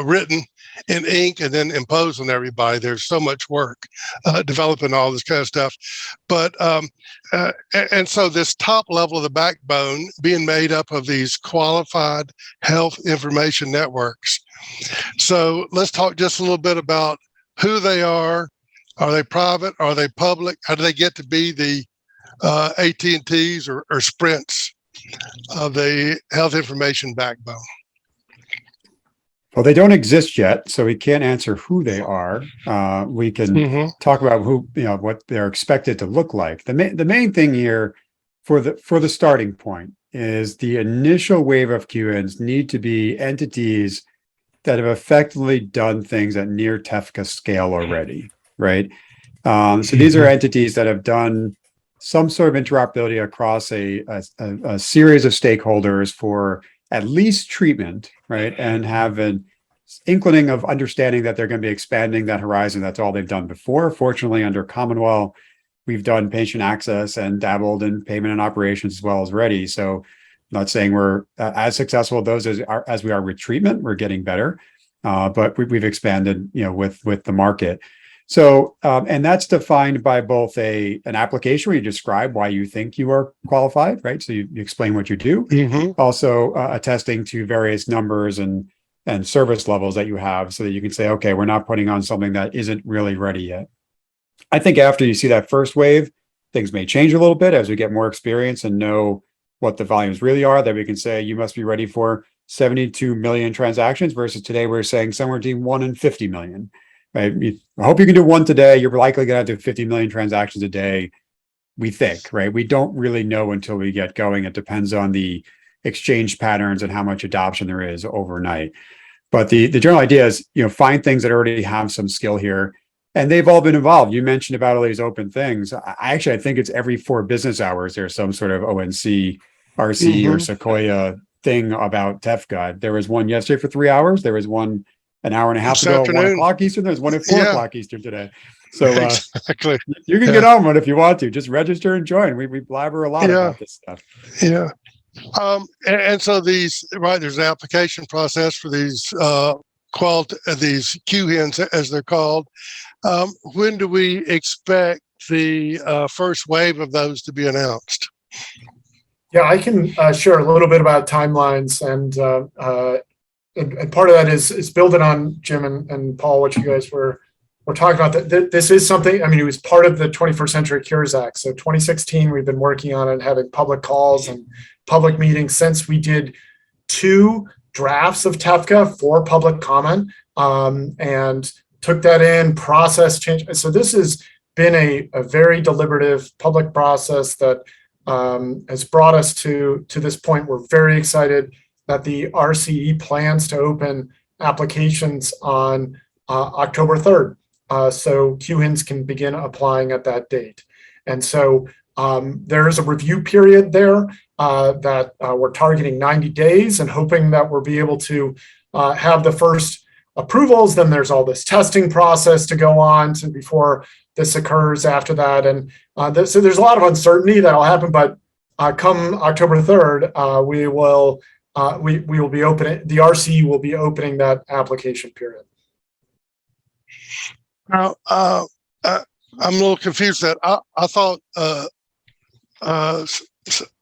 written in ink and then imposed on everybody. There's so much work developing all this kind of stuff. But and so this top level of the backbone being made up of these qualified health information networks. So let's talk just a little bit about who they are. Are they private? Are they public? How do they get to be the AT&Ts or Sprints of the health information backbone? Well, they don't exist yet, so we can't answer who they are. We can talk about what they're expected to look like. The main thing here for the starting point is the initial wave of QHINs need to be entities that have effectively done things at near TEFCA scale already, right? So these are entities that have done some sort of interoperability across a series of stakeholders for at least treatment, right? And have an inkling of understanding that they're going to be expanding that horizon. That's all they've done before. Fortunately, under CommonWell, we've done patient access and dabbled in payment and operations as well as ready. So I'm not saying we're as successful with those as we are with treatment. We're getting better, but we've expanded, with the market. So, and that's defined by both an application where you describe why you think you are qualified, right? So you explain what you do. Also attesting to various numbers and service levels that you have so that you can say, okay, we're not putting on something that isn't really ready yet. I think after you see that first wave, things may change a little bit as we get more experience and know what the volumes really are, that we can say you must be ready for 72 million transactions versus today we're saying somewhere between 1 and 50 million. Right? I hope you can do one today. You're likely going to have to do 50 million transactions a day, we think, right? We don't really know until we get going. It depends on the exchange patterns and how much adoption there is overnight. But the general idea is, find things that already have some skill here. And they've all been involved. You mentioned about all these open things. I think it's every 4 business hours, there's some sort of ONC, RC, or Sequoia thing about TEFCA. There was one yesterday for 3 hours. There was one an hour and a half ago at 1 o'clock Eastern. There's one at 4 o'clock Eastern today. So exactly. You can get on one if you want to. Just register and join. We blabber a lot about this stuff. Yeah. And so there's an application process for these these QHINs as they're called. When do we expect the first wave of those to be announced? Yeah, I can share a little bit about timelines, and part of that is building on Jim and Paul, what you guys were talking about. This is something, it was part of the 21st Century Cures Act. So 2016, we've been working on it, having public calls and public meetings since we did 2 drafts of TEFCA for public comment, and took that in, process change. So this has been a very deliberative public process that has brought us to this point. We're very excited that the RCE plans to open applications on October 3rd. So QHINs can begin applying at that date. And so there is a review period there that we're targeting 90 days and hoping that we'll be able to have the first approvals. Then there's all this testing process to go on before this occurs after that. And so there's a lot of uncertainty that'll happen, but come October 3rd, we will be opening, the RCE will be opening that application period. Now, I'm a little confused that I thought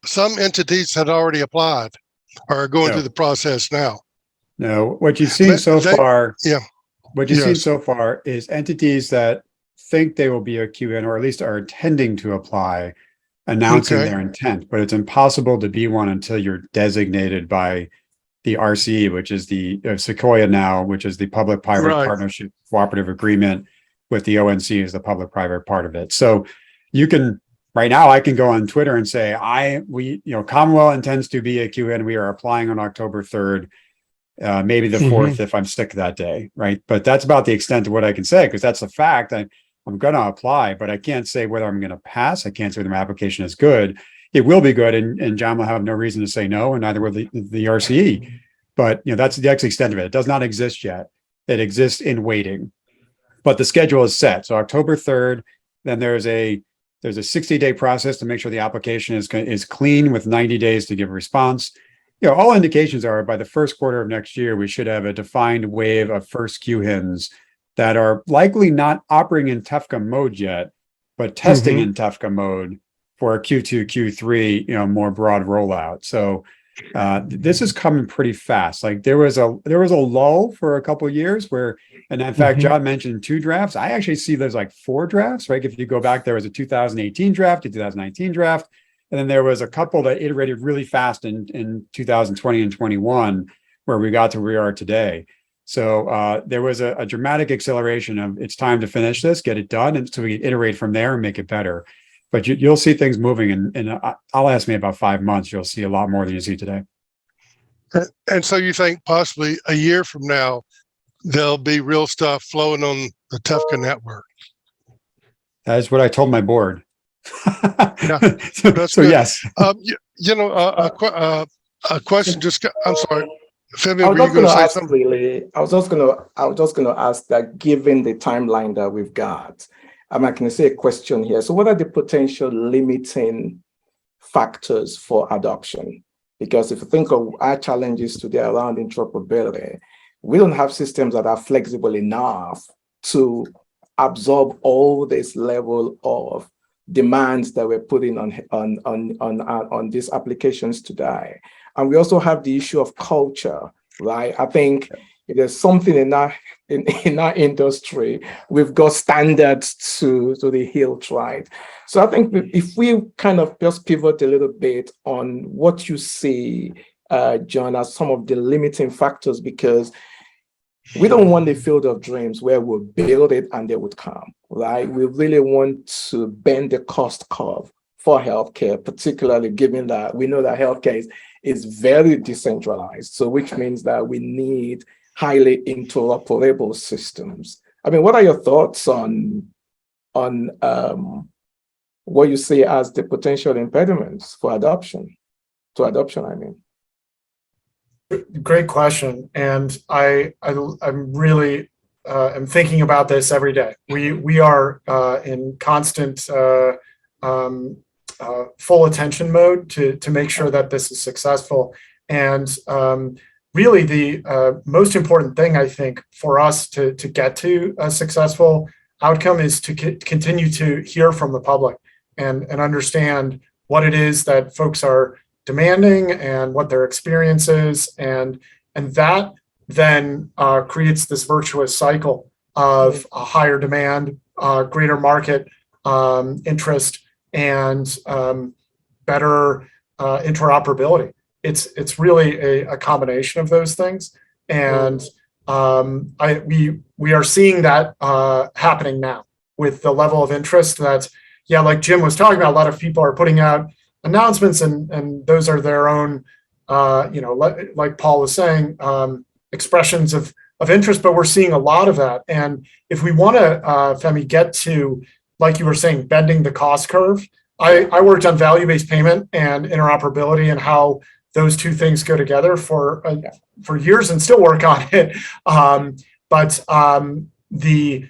some entities had already applied or are going through the process now. No, what you've seen so far is entities that think they will be a QHIN or at least are intending to apply, announcing their intent, but it's impossible to be one until you're designated by the RCE, which is the Sequoia now, which is the public-private partnership cooperative agreement with the ONC is the public-private part of it. So you can, right now I can go on Twitter and say, CommonWell intends to be a QHIN. We are applying on October 3rd, maybe the 4th if I'm sick that day, right? But that's about the extent of what I can say, because that's a fact. I'm going to apply, but I can't say whether I'm going to pass. I can't say whether my application is good. It will be good, and John will have no reason to say no, and neither will the RCE. But that's the extent of it. It does not exist yet. It exists in waiting, but the schedule is set. So October 3rd, then there's a There's a 60-day process to make sure the application is clean with 90 days to give a response. All indications are by the first quarter of next year, we should have a defined wave of first QHINs that are likely not operating in TEFCA mode yet, but testing in TEFCA mode for a Q2, Q3, more broad rollout. So this is coming pretty fast. Like there was a lull for a couple of years where, and in fact, John mentioned 2 drafts. I actually see there's like 4 drafts, right? If you go back, there was a 2018 draft, a 2019 draft, and then there was a couple that iterated really fast in 2020 and 21, where we got to where we are today. So there was a dramatic acceleration of it's time to finish this, get it done, and so we can iterate from there and make it better. But you'll see things moving, and I'll estimate about 5 months. You'll see a lot more than you see today. And so you think possibly a year from now, there'll be real stuff flowing on the TEFCA network? That is what I told my board. Yeah, so yes. A question. I'm sorry, Femi, I were was you going to say ask something? really. I was just going to ask that, given the timeline that we've got, I can say a question here. So, what are the potential limiting factors for adoption? Because if you think of our challenges today around interoperability, we don't have systems that are flexible enough to absorb all this level of demands that we're putting on these applications today. And we also have the issue of culture, right? I think if there's something in our industry, we've got standards to the hilt, right? So I think if we kind of just pivot a little bit on what you see, John, as some of the limiting factors, because we don't want a field of dreams where we'll build it and they would come, right? We really want to bend the cost curve for healthcare, particularly given that we know that healthcare is very decentralized. So which means that we need highly interoperable systems. I mean, what are your thoughts on what you see as the potential impediments for adoption? I mean. Great question, and I'm really am thinking about this every day. We are in constant full attention mode to make sure that this is successful. And really, the most important thing I think for us to get to a successful outcome is to continue to hear from the public and understand what it is that folks are demanding and what their experience is, and that then creates this virtuous cycle of a higher demand, greater market interest, and better interoperability. It's really a combination of those things, and we are seeing that happening now with the level of interest that, like Jim was talking about, a lot of people are putting out announcements, and those are their own, like Paul was saying, expressions of interest, but we're seeing a lot of that. And if we want to, Femi, get to, like you were saying, bending the cost curve, I worked on value-based payment and interoperability and how those two things go together for years and still work on it. But the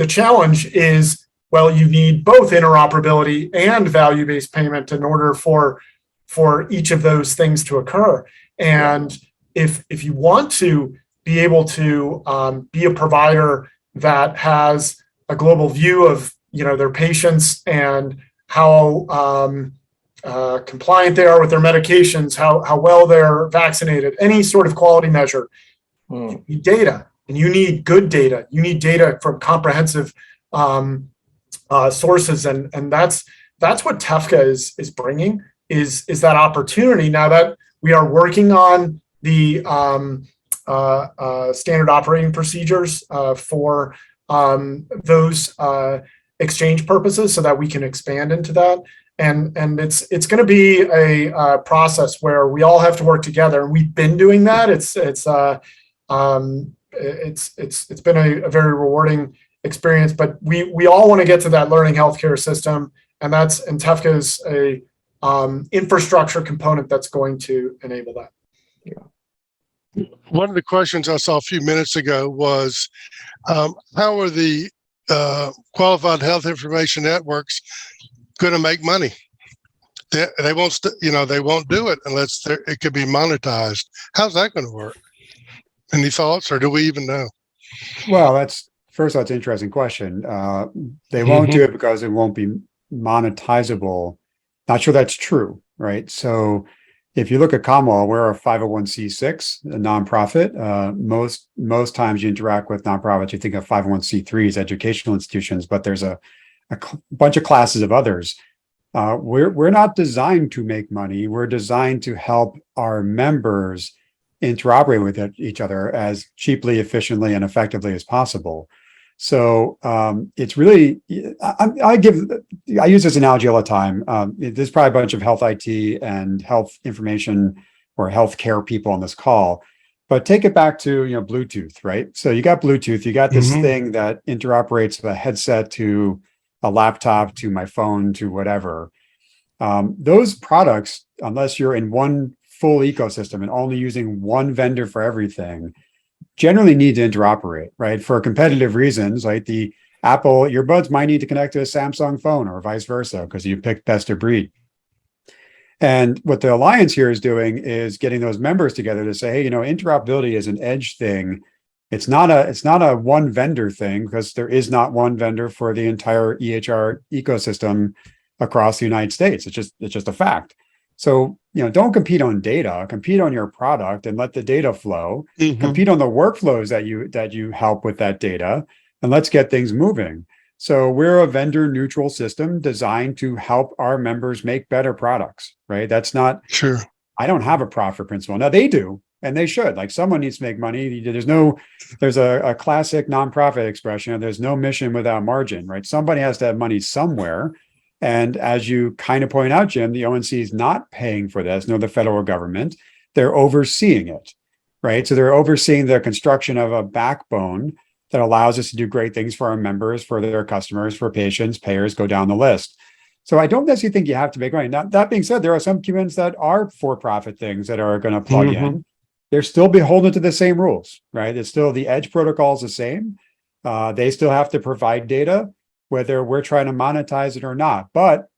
challenge is, well, you need both interoperability and value-based payment in order for each of those things to occur. And if you want to be able to be a provider that has a global view of their patients and how compliant they are with their medications, how well they're vaccinated, any sort of quality measure, you need data, and you need good data. You need data from comprehensive sources, and that's what TEFCA is bringing, is that opportunity. Now that we are working on the standard operating procedures for those exchange purposes, so that we can expand into that, and it's going to be a process where we all have to work together, and we've been doing that. It's been a very rewarding experience, but we all want to get to that learning healthcare system, and TEFCA is a infrastructure component that's going to enable that. One of the questions I saw a few minutes ago was, how are the qualified health information networks going to make money. They won't, they won't do it unless it could be monetized. How's that going to work? Any thoughts, or do we even know? Well, that's an interesting question. They won't do it because it won't be monetizable. Not sure that's true, right? So if you look at CommonWell, we're a 501c6, a nonprofit. Most times you interact with nonprofits, you think of 501c3s, educational institutions, but there's a bunch of classes of others. We're not designed to make money. We're designed to help our members interoperate with each other as cheaply, efficiently, and effectively as possible. So it's really, I use this analogy all the time. There's probably a bunch of health IT and health information or healthcare people on this call, but take it back to Bluetooth, right? So you got Bluetooth, you got this thing that interoperates with a headset to a laptop, to my phone, to whatever. Those products, unless you're in one full ecosystem and only using one vendor for everything, generally need to interoperate, right? For competitive reasons, like the Apple earbuds might need to connect to a Samsung phone or vice versa, because you picked best of breed. And what the Alliance here is doing is getting those members together to say, hey, interoperability is an edge thing. It's not a one vendor thing, because there is not one vendor for the entire EHR ecosystem across the United States. It's just a fact. So, don't compete on data, compete on your product and let the data flow, compete on the workflows that you help with that data, and let's get things moving. So we're a vendor neutral system designed to help our members make better products, right? That's not, sure. I don't have a profit principle. Now they do, and they should. Like, someone needs to make money. There's a classic nonprofit expression, there's no mission without margin, right? Somebody has to have money somewhere. And as you kind of point out, Jim, the ONC is not paying for this, nor the federal government. They're overseeing it, right? So they're overseeing the construction of a backbone that allows us to do great things for our members, for their customers, for patients, payers, go down the list. So I don't necessarily think you have to make money. Now, that being said, there are some QHINs that are for-profit things that are going to plug in. They're still beholden to the same rules, right? It's still, the edge protocol is the same. They still have to provide data, whether we're trying to monetize it or not. But,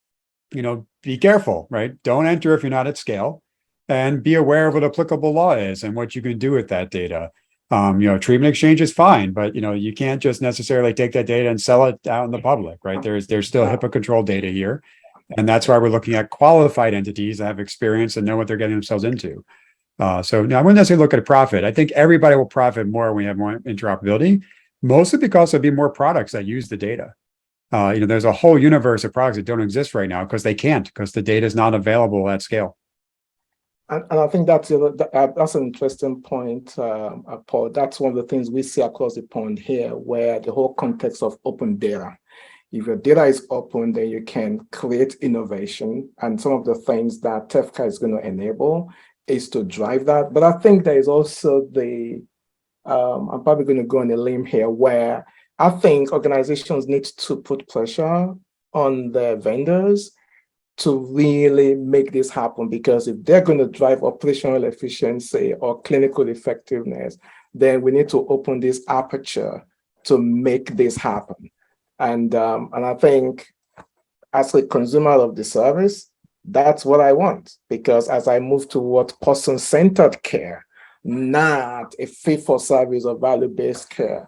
be careful, right? Don't enter if you're not at scale, and be aware of what applicable law is and what you can do with that data. Treatment exchange is fine, but, you can't just necessarily take that data and sell it out in the public, right? There's still HIPAA controlled data here. And that's why we're looking at qualified entities that have experience and know what they're getting themselves into. So now I wouldn't necessarily look at a profit. I think everybody will profit more when we have more interoperability, mostly because there'll be more products that use the data. There's a whole universe of products that don't exist right now because the data is not available at scale. And I think that's an interesting point, Paul. That's one of the things we see across the pond here, where the whole context of open data. If your data is open, then you can create innovation. And some of the things that TEFCA is going to enable is to drive that. But I think there is also I'm probably going to go on a limb here, where I think organizations need to put pressure on the vendors to really make this happen, because if they're going to drive operational efficiency or clinical effectiveness, then we need to open this aperture to make this happen. And I think as a consumer of the service, that's what I want, because as I move toward person-centered care, not a fee-for-service or value-based care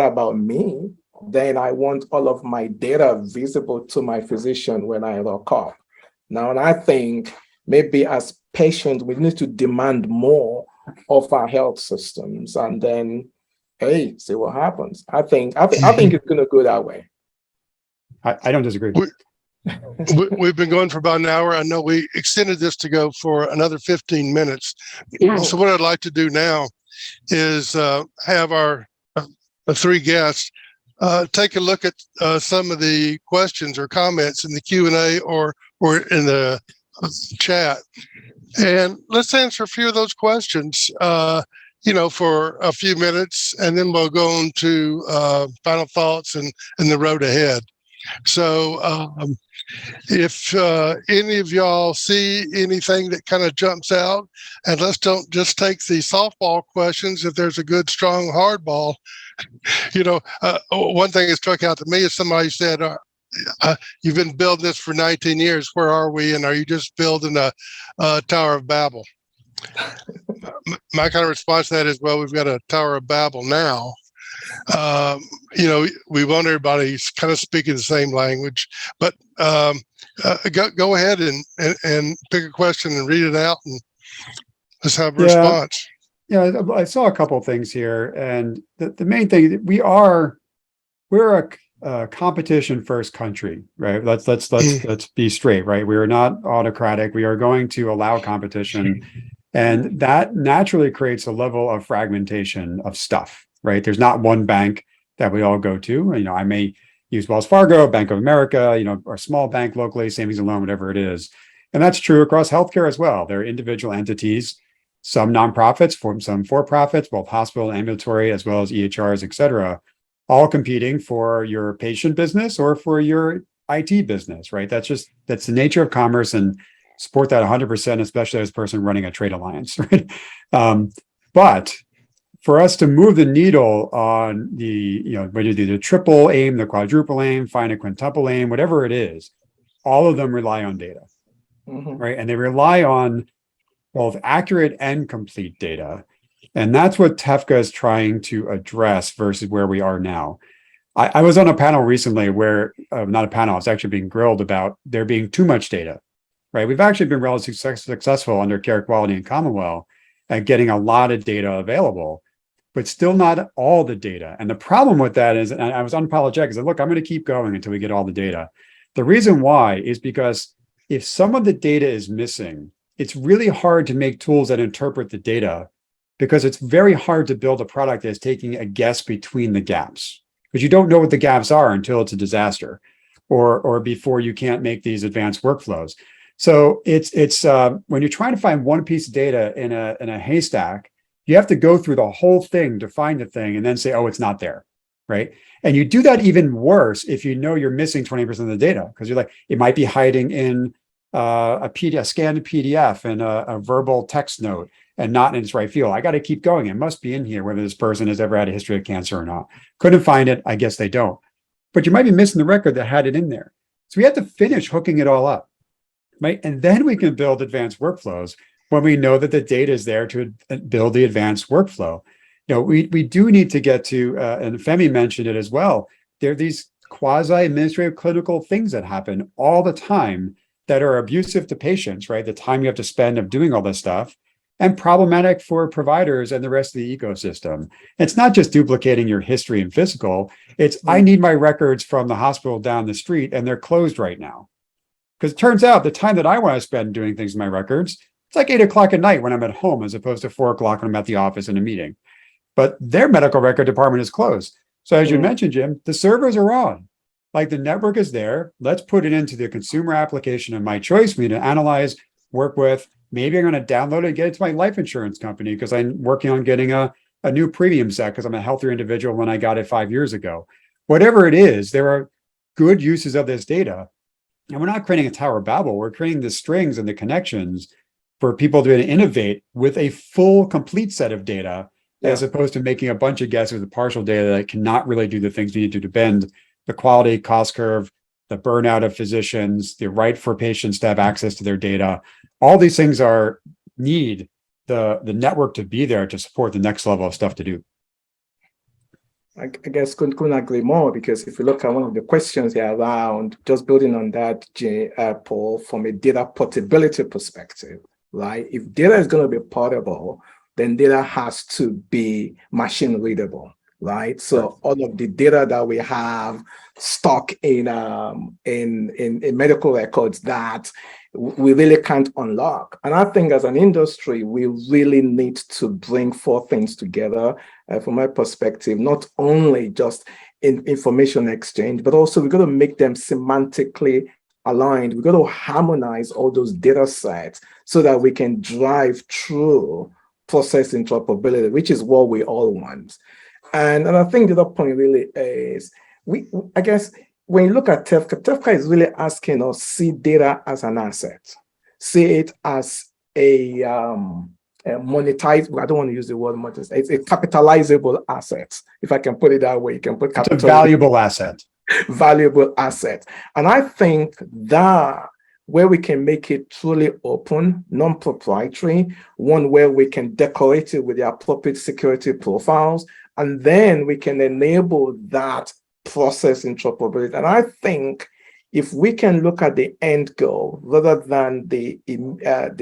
about me, then I want all of my data visible to my physician when I rock up. Now, and I think maybe as patients, we need to demand more of our health systems, and then, hey, see what happens. I think it's going to go that way. I don't disagree. We've been going for about an hour. I know we extended this to go for another 15 minutes. So what I'd like to do now is have our three guests take a look at some of the questions or comments in the Q&A or in the chat, and let's answer a few of those questions, for a few minutes, and then we'll go on to final thoughts and the road ahead. So if any of y'all see anything that kind of jumps out, and let's don't just take the softball questions. If there's a good, strong hardball, one thing that struck out to me is somebody said, you've been building this for 19 years. Where are we? And are you just building a Tower of Babel? My kind of response to that is, well, we've got a Tower of Babel now. We want everybody kind of speaking the same language, but go ahead and pick a question and read it out, and let's have a response. Yeah, I saw a couple of things here, and the main thing, we're a competition first country, right? Let's be straight, right? We are not autocratic. We are going to allow competition, and that naturally creates a level of fragmentation of stuff, right? There's not one bank that we all go to. I may use Wells Fargo, Bank of America, or a small bank locally, savings and loan, whatever it is. And that's true across healthcare as well. There are individual entities, some nonprofits, some for-profits, both hospital, ambulatory, as well as EHRs, et cetera, all competing for your patient business or for your IT business, right? That's the nature of commerce, and support that 100%, especially as a person running a trade alliance, right? But for us to move the needle on whether you do the triple aim, the quadruple aim, find a quintuple aim, whatever it is, all of them rely on data, right? And they rely on both accurate and complete data. And that's what TEFCA is trying to address versus where we are now. I was on a panel recently where, not a panel, I was actually being grilled about there being too much data, right? We've actually been relatively successful under Care Quality and CommonWell at getting a lot of data available, but still not all the data. And the problem with that is, and I was unapologetic, I said, look, I'm going to keep going until we get all the data. The reason why is because if some of the data is missing, it's really hard to make tools that interpret the data, because it's very hard to build a product that's taking a guess between the gaps, because you don't know what the gaps are until it's a disaster, or before you can't make these advanced workflows. So it's when you're trying to find one piece of data in a haystack, you have to go through the whole thing to find the thing and then say, oh, it's not there, right? And you do that even worse if you know you're missing 20% of the data, because you're like, it might be hiding in a scanned PDF and a verbal text note and not in its right field. I got to keep going. It must be in here, whether this person has ever had a history of cancer or not. Couldn't find it. I guess they don't. But you might be missing the record that had it in there. So we have to finish hooking it all up, right? And then we can build advanced workflows when we know that the data is there to build the advanced workflow. We do need to get to, and Femi mentioned it as well, there are these quasi-administrative clinical things that happen all the time that are abusive to patients, right? The time you have to spend of doing all this stuff, and problematic for providers and the rest of the ecosystem. It's not just duplicating your history and physical, it's I need my records from the hospital down the street and they're closed right now. Because it turns out the time that I want to spend doing things in my records, it's like 8 o'clock at night when I'm at home, as opposed to 4 o'clock when I'm at the office in a meeting. But their medical record department is closed. So as you mentioned, Jim, the servers are on. Like, the network is there. Let's put it into the consumer application of my choice for me to analyze, work with. Maybe I'm going to download it and get it to my life insurance company because I'm working on getting a new premium set because I'm a healthier individual when I got it 5 years ago. Whatever it is, there are good uses of this data. And we're not creating a Tower of Babel. We're creating the strings and the connections for people to innovate with a full, complete set of data, as opposed to making a bunch of guesses with partial data that cannot really do the things we need to bend the quality cost curve, the burnout of physicians, the right for patients to have access to their data. All these things need the network to be there to support the next level of stuff to do. I guess couldn't agree more, because if you look at one of the questions here around, just building on that, Paul, from a data portability perspective, right? If data is going to be portable, then data has to be machine readable, right? So all of the data that we have stock in medical records that we really can't unlock. And I think as an industry, we really need to bring 4 things together from my perspective, not only just in information exchange, but also we've got to make them semantically aligned. We've got to harmonize all those data sets so that we can drive through process interoperability, which is what we all want. And I think the other point really is, I guess when you look at TEFCA is really asking us see data as an asset, see it as a monetized. I don't want to use the word monetized. It's a capitalizable asset. If I can put it that way, you can put capital. It's a valuable asset. Valuable asset, and I think that where we can make it truly open, non-proprietary, one where we can decorate it with the appropriate security profiles, and then we can enable that process interoperability. And I think if we can look at the end goal rather than the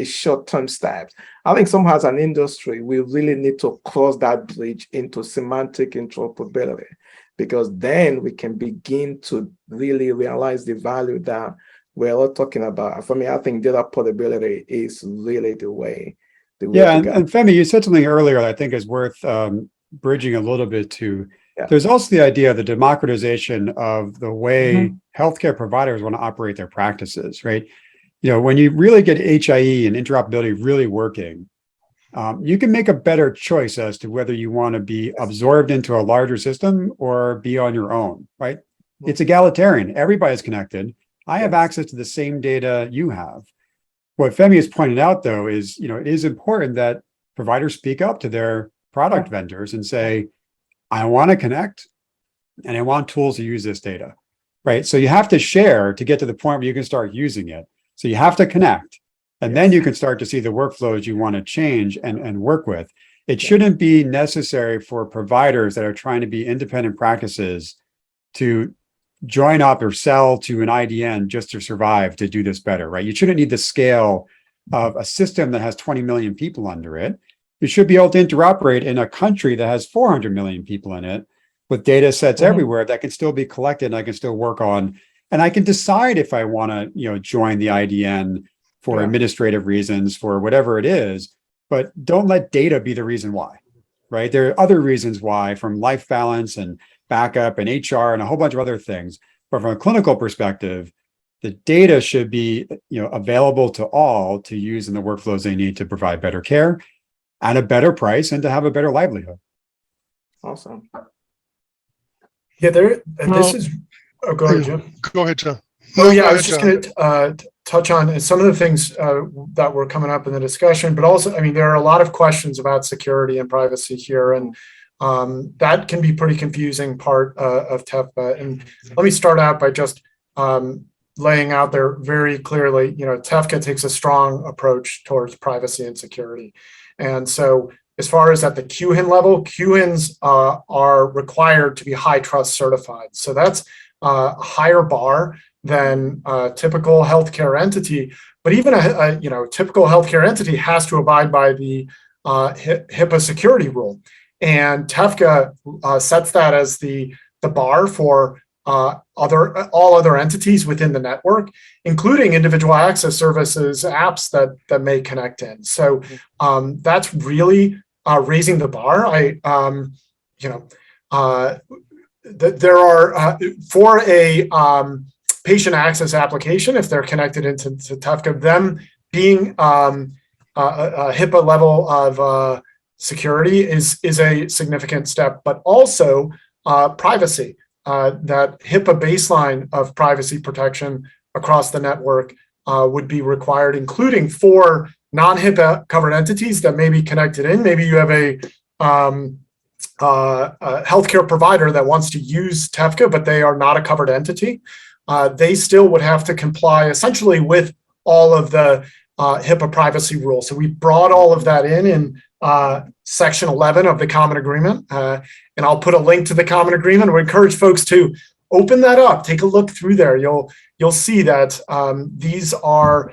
short-term steps, I think somehow as an industry, we really need to cross that bridge into semantic interoperability, because then we can begin to really realize the value that we're all talking about. For me, I think data portability is really the way. Yeah, and Femi, you said something earlier that I think is worth bridging a little bit to. Yeah. There's also the idea of the democratization of the way healthcare providers want to operate their practices, right? You know, when you really get HIE and interoperability really working, you can make a better choice as to whether you want to be absorbed into a larger system or be on your own, right? It's egalitarian. Everybody's connected. I have access to the same data you have. What Femi has pointed out, though, is, you know, it is important that providers speak up to their product vendors and say, I want to connect and I want tools to use this data, right? So you have to share to get to the point where you can start using it. So you have to connect, and then you can start to see the workflows you want to change and work with. It shouldn't be necessary for providers that are trying to be independent practices to join up or sell to an IDN just to survive to do this better, right? You shouldn't need the scale of a system that has 20 million people under it. You should be able to interoperate in a country that has 400 million people in it with data sets everywhere that can still be collected and I can still work on. And I can decide if I want to, you know, join the IDN for administrative reasons, for whatever it is, but don't let data be the reason why, right? There are other reasons why, from life balance and backup and HR and a whole bunch of other things. But from a clinical perspective, the data should be, you know, available to all to use in the workflows they need to provide better care at a better price and to have a better livelihood. Awesome. Yeah, this is. Oh, go ahead, Jim. Go ahead, John. Oh, yeah, I was just going to touch on some of the things that were coming up in the discussion, but also, I mean, there are a lot of questions about security and privacy here, and that can be pretty confusing part of TEFCA. And let me start out by just laying out there very clearly, you know, TEFCA takes a strong approach towards privacy and security. And so as far as at the QHIN level, QHINs are required to be high trust certified. So that's a higher bar than a typical healthcare entity. But even a typical healthcare entity has to abide by the HIPAA security rule. And TEFCA sets that as the bar for all other entities within the network, including individual access services apps that may connect in. So that's really raising the bar. There are for a patient access application, if they're connected into TEFCA, them being a HIPAA level of security is a significant step, but also privacy. That HIPAA baseline of privacy protection across the network would be required, including for non-HIPAA covered entities that may be connected in. Maybe you have a healthcare provider that wants to use TEFCA, but they are not a covered entity. They still would have to comply essentially with all of the HIPAA privacy rules. So we brought all of that in Section 11 of the Common Agreement. And I'll put a link to the Common Agreement. We encourage folks to open that up, take a look through there. You'll see that these are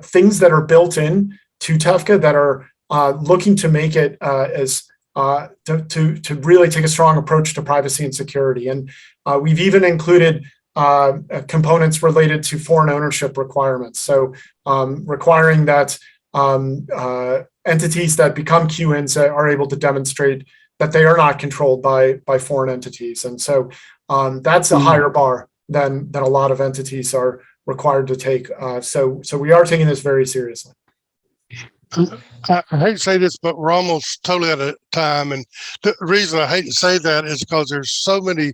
things that are built in to TEFCA that are looking to make it to really take a strong approach to privacy and security. And we've even included components related to foreign ownership requirements. So requiring that entities that become QHINs are able to demonstrate that they are not controlled by foreign entities. And so that's a higher bar than a lot of entities are required to take. So we are taking this very seriously. I hate to say this, but we're almost totally out of time. And the reason I hate to say that is because there's so many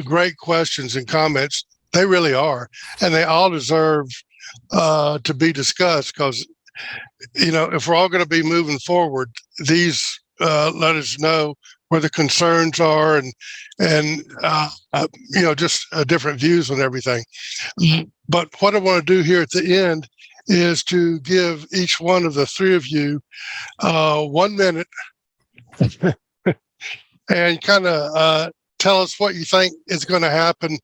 great questions and comments. They really are, and they all deserve to be discussed because, if we're all going to be moving forward, these let us know where the concerns are and just different views on everything. But what I want to do here at the end is to give each one of the three of you 1 minute and kind of tell us what you think is going to happen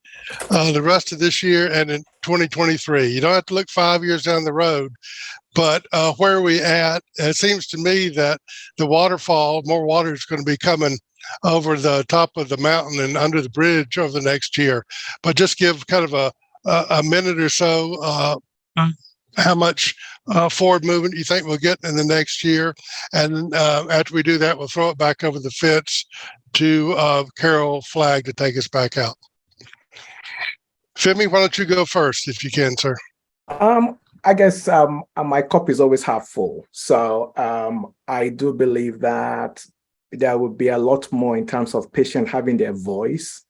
the rest of this year and in 2023. You don't have to look 5 years down the road, but where are we at? It seems to me that the waterfall, more water is going to be coming over the top of the mountain and under the bridge over the next year. But just give kind of a minute or so how much forward movement you think we'll get in the next year. And after we do that, we'll throw it back over the fence to Carol Flagg to take us back out. Femi, why don't you go first if you can, sir? I guess my cup is always half full. So I do believe that there will be a lot more in terms of patients having their voice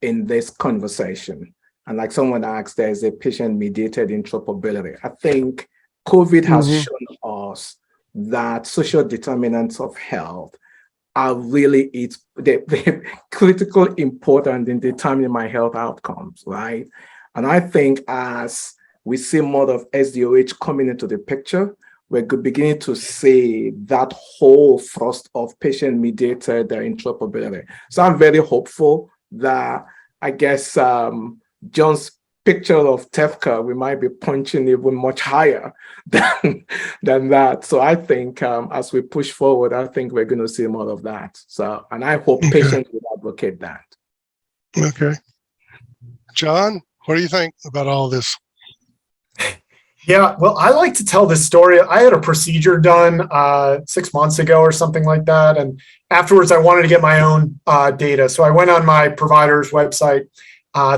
in this conversation. And like someone asked, there's a patient-mediated interoperability. I think COVID has shown us that social determinants of health are really they're critical important in determining my health outcomes, right? And I think as we see more of SDOH coming into the picture, we're beginning to see that whole thrust of patient-mediated interoperability. So I'm very hopeful that, I guess, John's picture of TEFCA, we might be punching even much higher than that. So I think as we push forward, I think we're going to see more of that. So, and I hope patients will advocate that. Okay. John, what do you think about all this? Yeah, well, I like to tell this story. I had a procedure done 6 months ago or something like that. And afterwards, I wanted to get my own data. So I went on my provider's website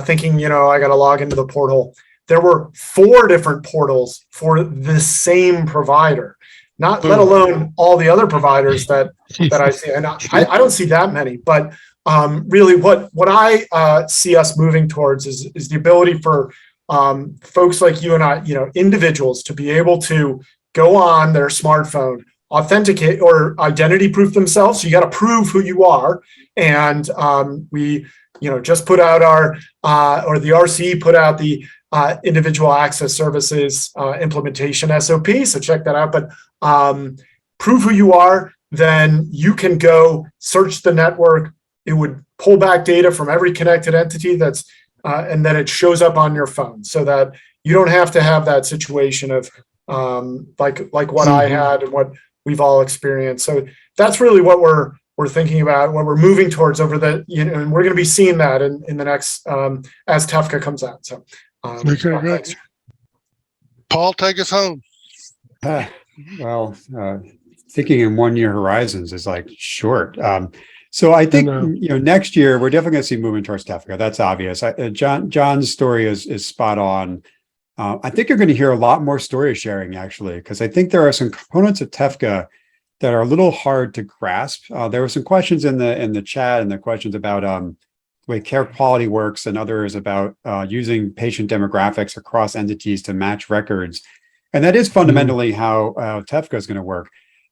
thinking, I got to log into the portal. There were 4 different portals for the same provider, not let alone all the other providers that I see. And I don't see that many, but really what I see us moving towards is the ability for folks like you and I, individuals to be able to go on their smartphone, authenticate or identity proof themselves. So you got to prove who you are. And we, just put out or the RCE put out the individual access services implementation SOP. So check that out. But prove who you are, then you can go search the network. It would pull back data from every connected entity that's and then it shows up on your phone so that you don't have to have that situation of like what I had and what we've all experienced. So that's really what we're thinking about, what we're moving towards over the, and we're going to be seeing that in the next, as TEFCA comes out. So, okay, great. Paul, take us home. Well, thinking in 1 year horizons is like short. So I think, next year, we're definitely going to see movement towards TEFCA. That's obvious. John's story is spot on. I think you're going to hear a lot more story sharing, actually, because I think there are some components of TEFCA that are a little hard to grasp. There were some questions in the chat and the questions about the way care quality works and others about using patient demographics across entities to match records. And that is fundamentally how TEFCA is going to work.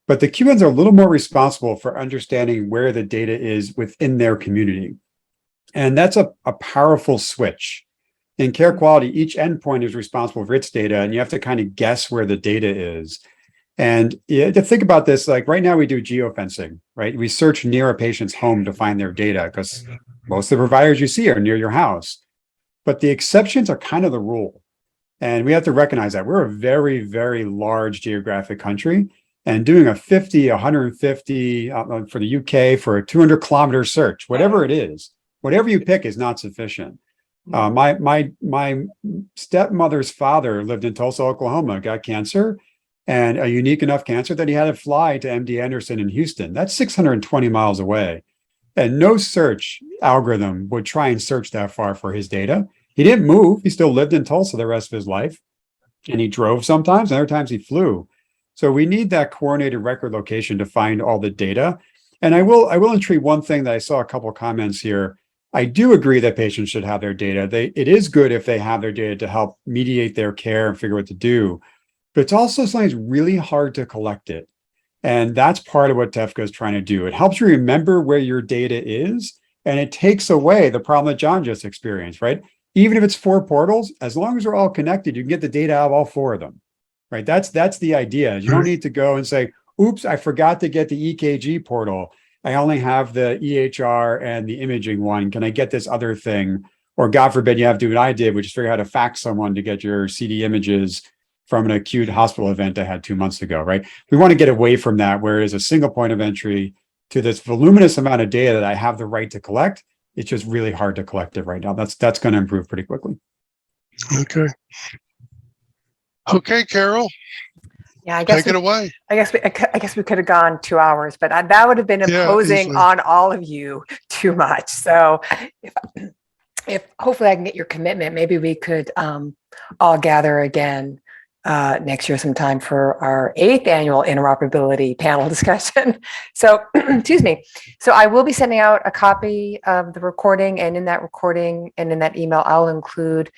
But the QHINs are a little more responsible for understanding where the data is within their community. And that's a powerful switch. In care quality, each endpoint is responsible for its data, and you have to kind of guess where the data is. And you have to think about this, like right now we do geofencing, right? We search near a patient's home to find their data because most of the providers you see are near your house. But the exceptions are kind of the rule. And we have to recognize that we're a very, very large geographic country. And doing a 50, 150 for the UK for a 200-kilometer search, whatever it is, whatever you pick is not sufficient. My stepmother's father lived in Tulsa, Oklahoma, got cancer, and a unique enough cancer that he had to fly to MD Anderson in Houston. That's 620 miles away. And no search algorithm would try and search that far for his data. He didn't move. He still lived in Tulsa the rest of his life. And he drove sometimes, and other times he flew. So we need that coordinated record location to find all the data. And I will entreat one thing that I saw a couple of comments here. I do agree that patients should have their data. It is good if they have their data to help mediate their care and figure what to do, but it's also sometimes really hard to collect it. And that's part of what TEFCA is trying to do. It helps you remember where your data is, and it takes away the problem that John just experienced, right? Even if it's 4 portals, as long as they're all connected, you can get the data out of all 4 of them, right? That's the idea. You don't need to go and say, oops, I forgot to get the EKG portal. I only have the EHR and the imaging one. Can I get this other thing? Or God forbid you have to do what I did, which is figure out how to fax someone to get your CD images from an acute hospital event I had 2 months ago, right? We want to get away from that, where it's a single point of entry to this voluminous amount of data that I have the right to collect. It's just really hard to collect it right now. That's going to improve pretty quickly. Okay. Okay, Carol. Yeah, I guess Take it away. I guess we could have gone 2 hours, but that would have been imposing easily on all of you too much. So if hopefully I can get your commitment, maybe we could all gather again next year sometime for our 8th annual interoperability panel discussion. So, excuse me. So I will be sending out a copy of the recording, and in that recording and in that email, I'll include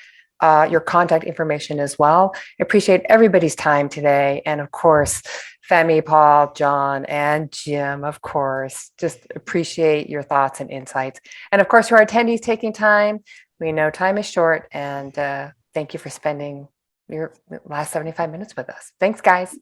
your contact information as well. I appreciate everybody's time today. And of course, Femi, Paul, John, and Jim, of course, just appreciate your thoughts and insights. And of course, to our attendees taking time, we know time is short, and thank you for spending your last 75 minutes with us. Thanks, guys.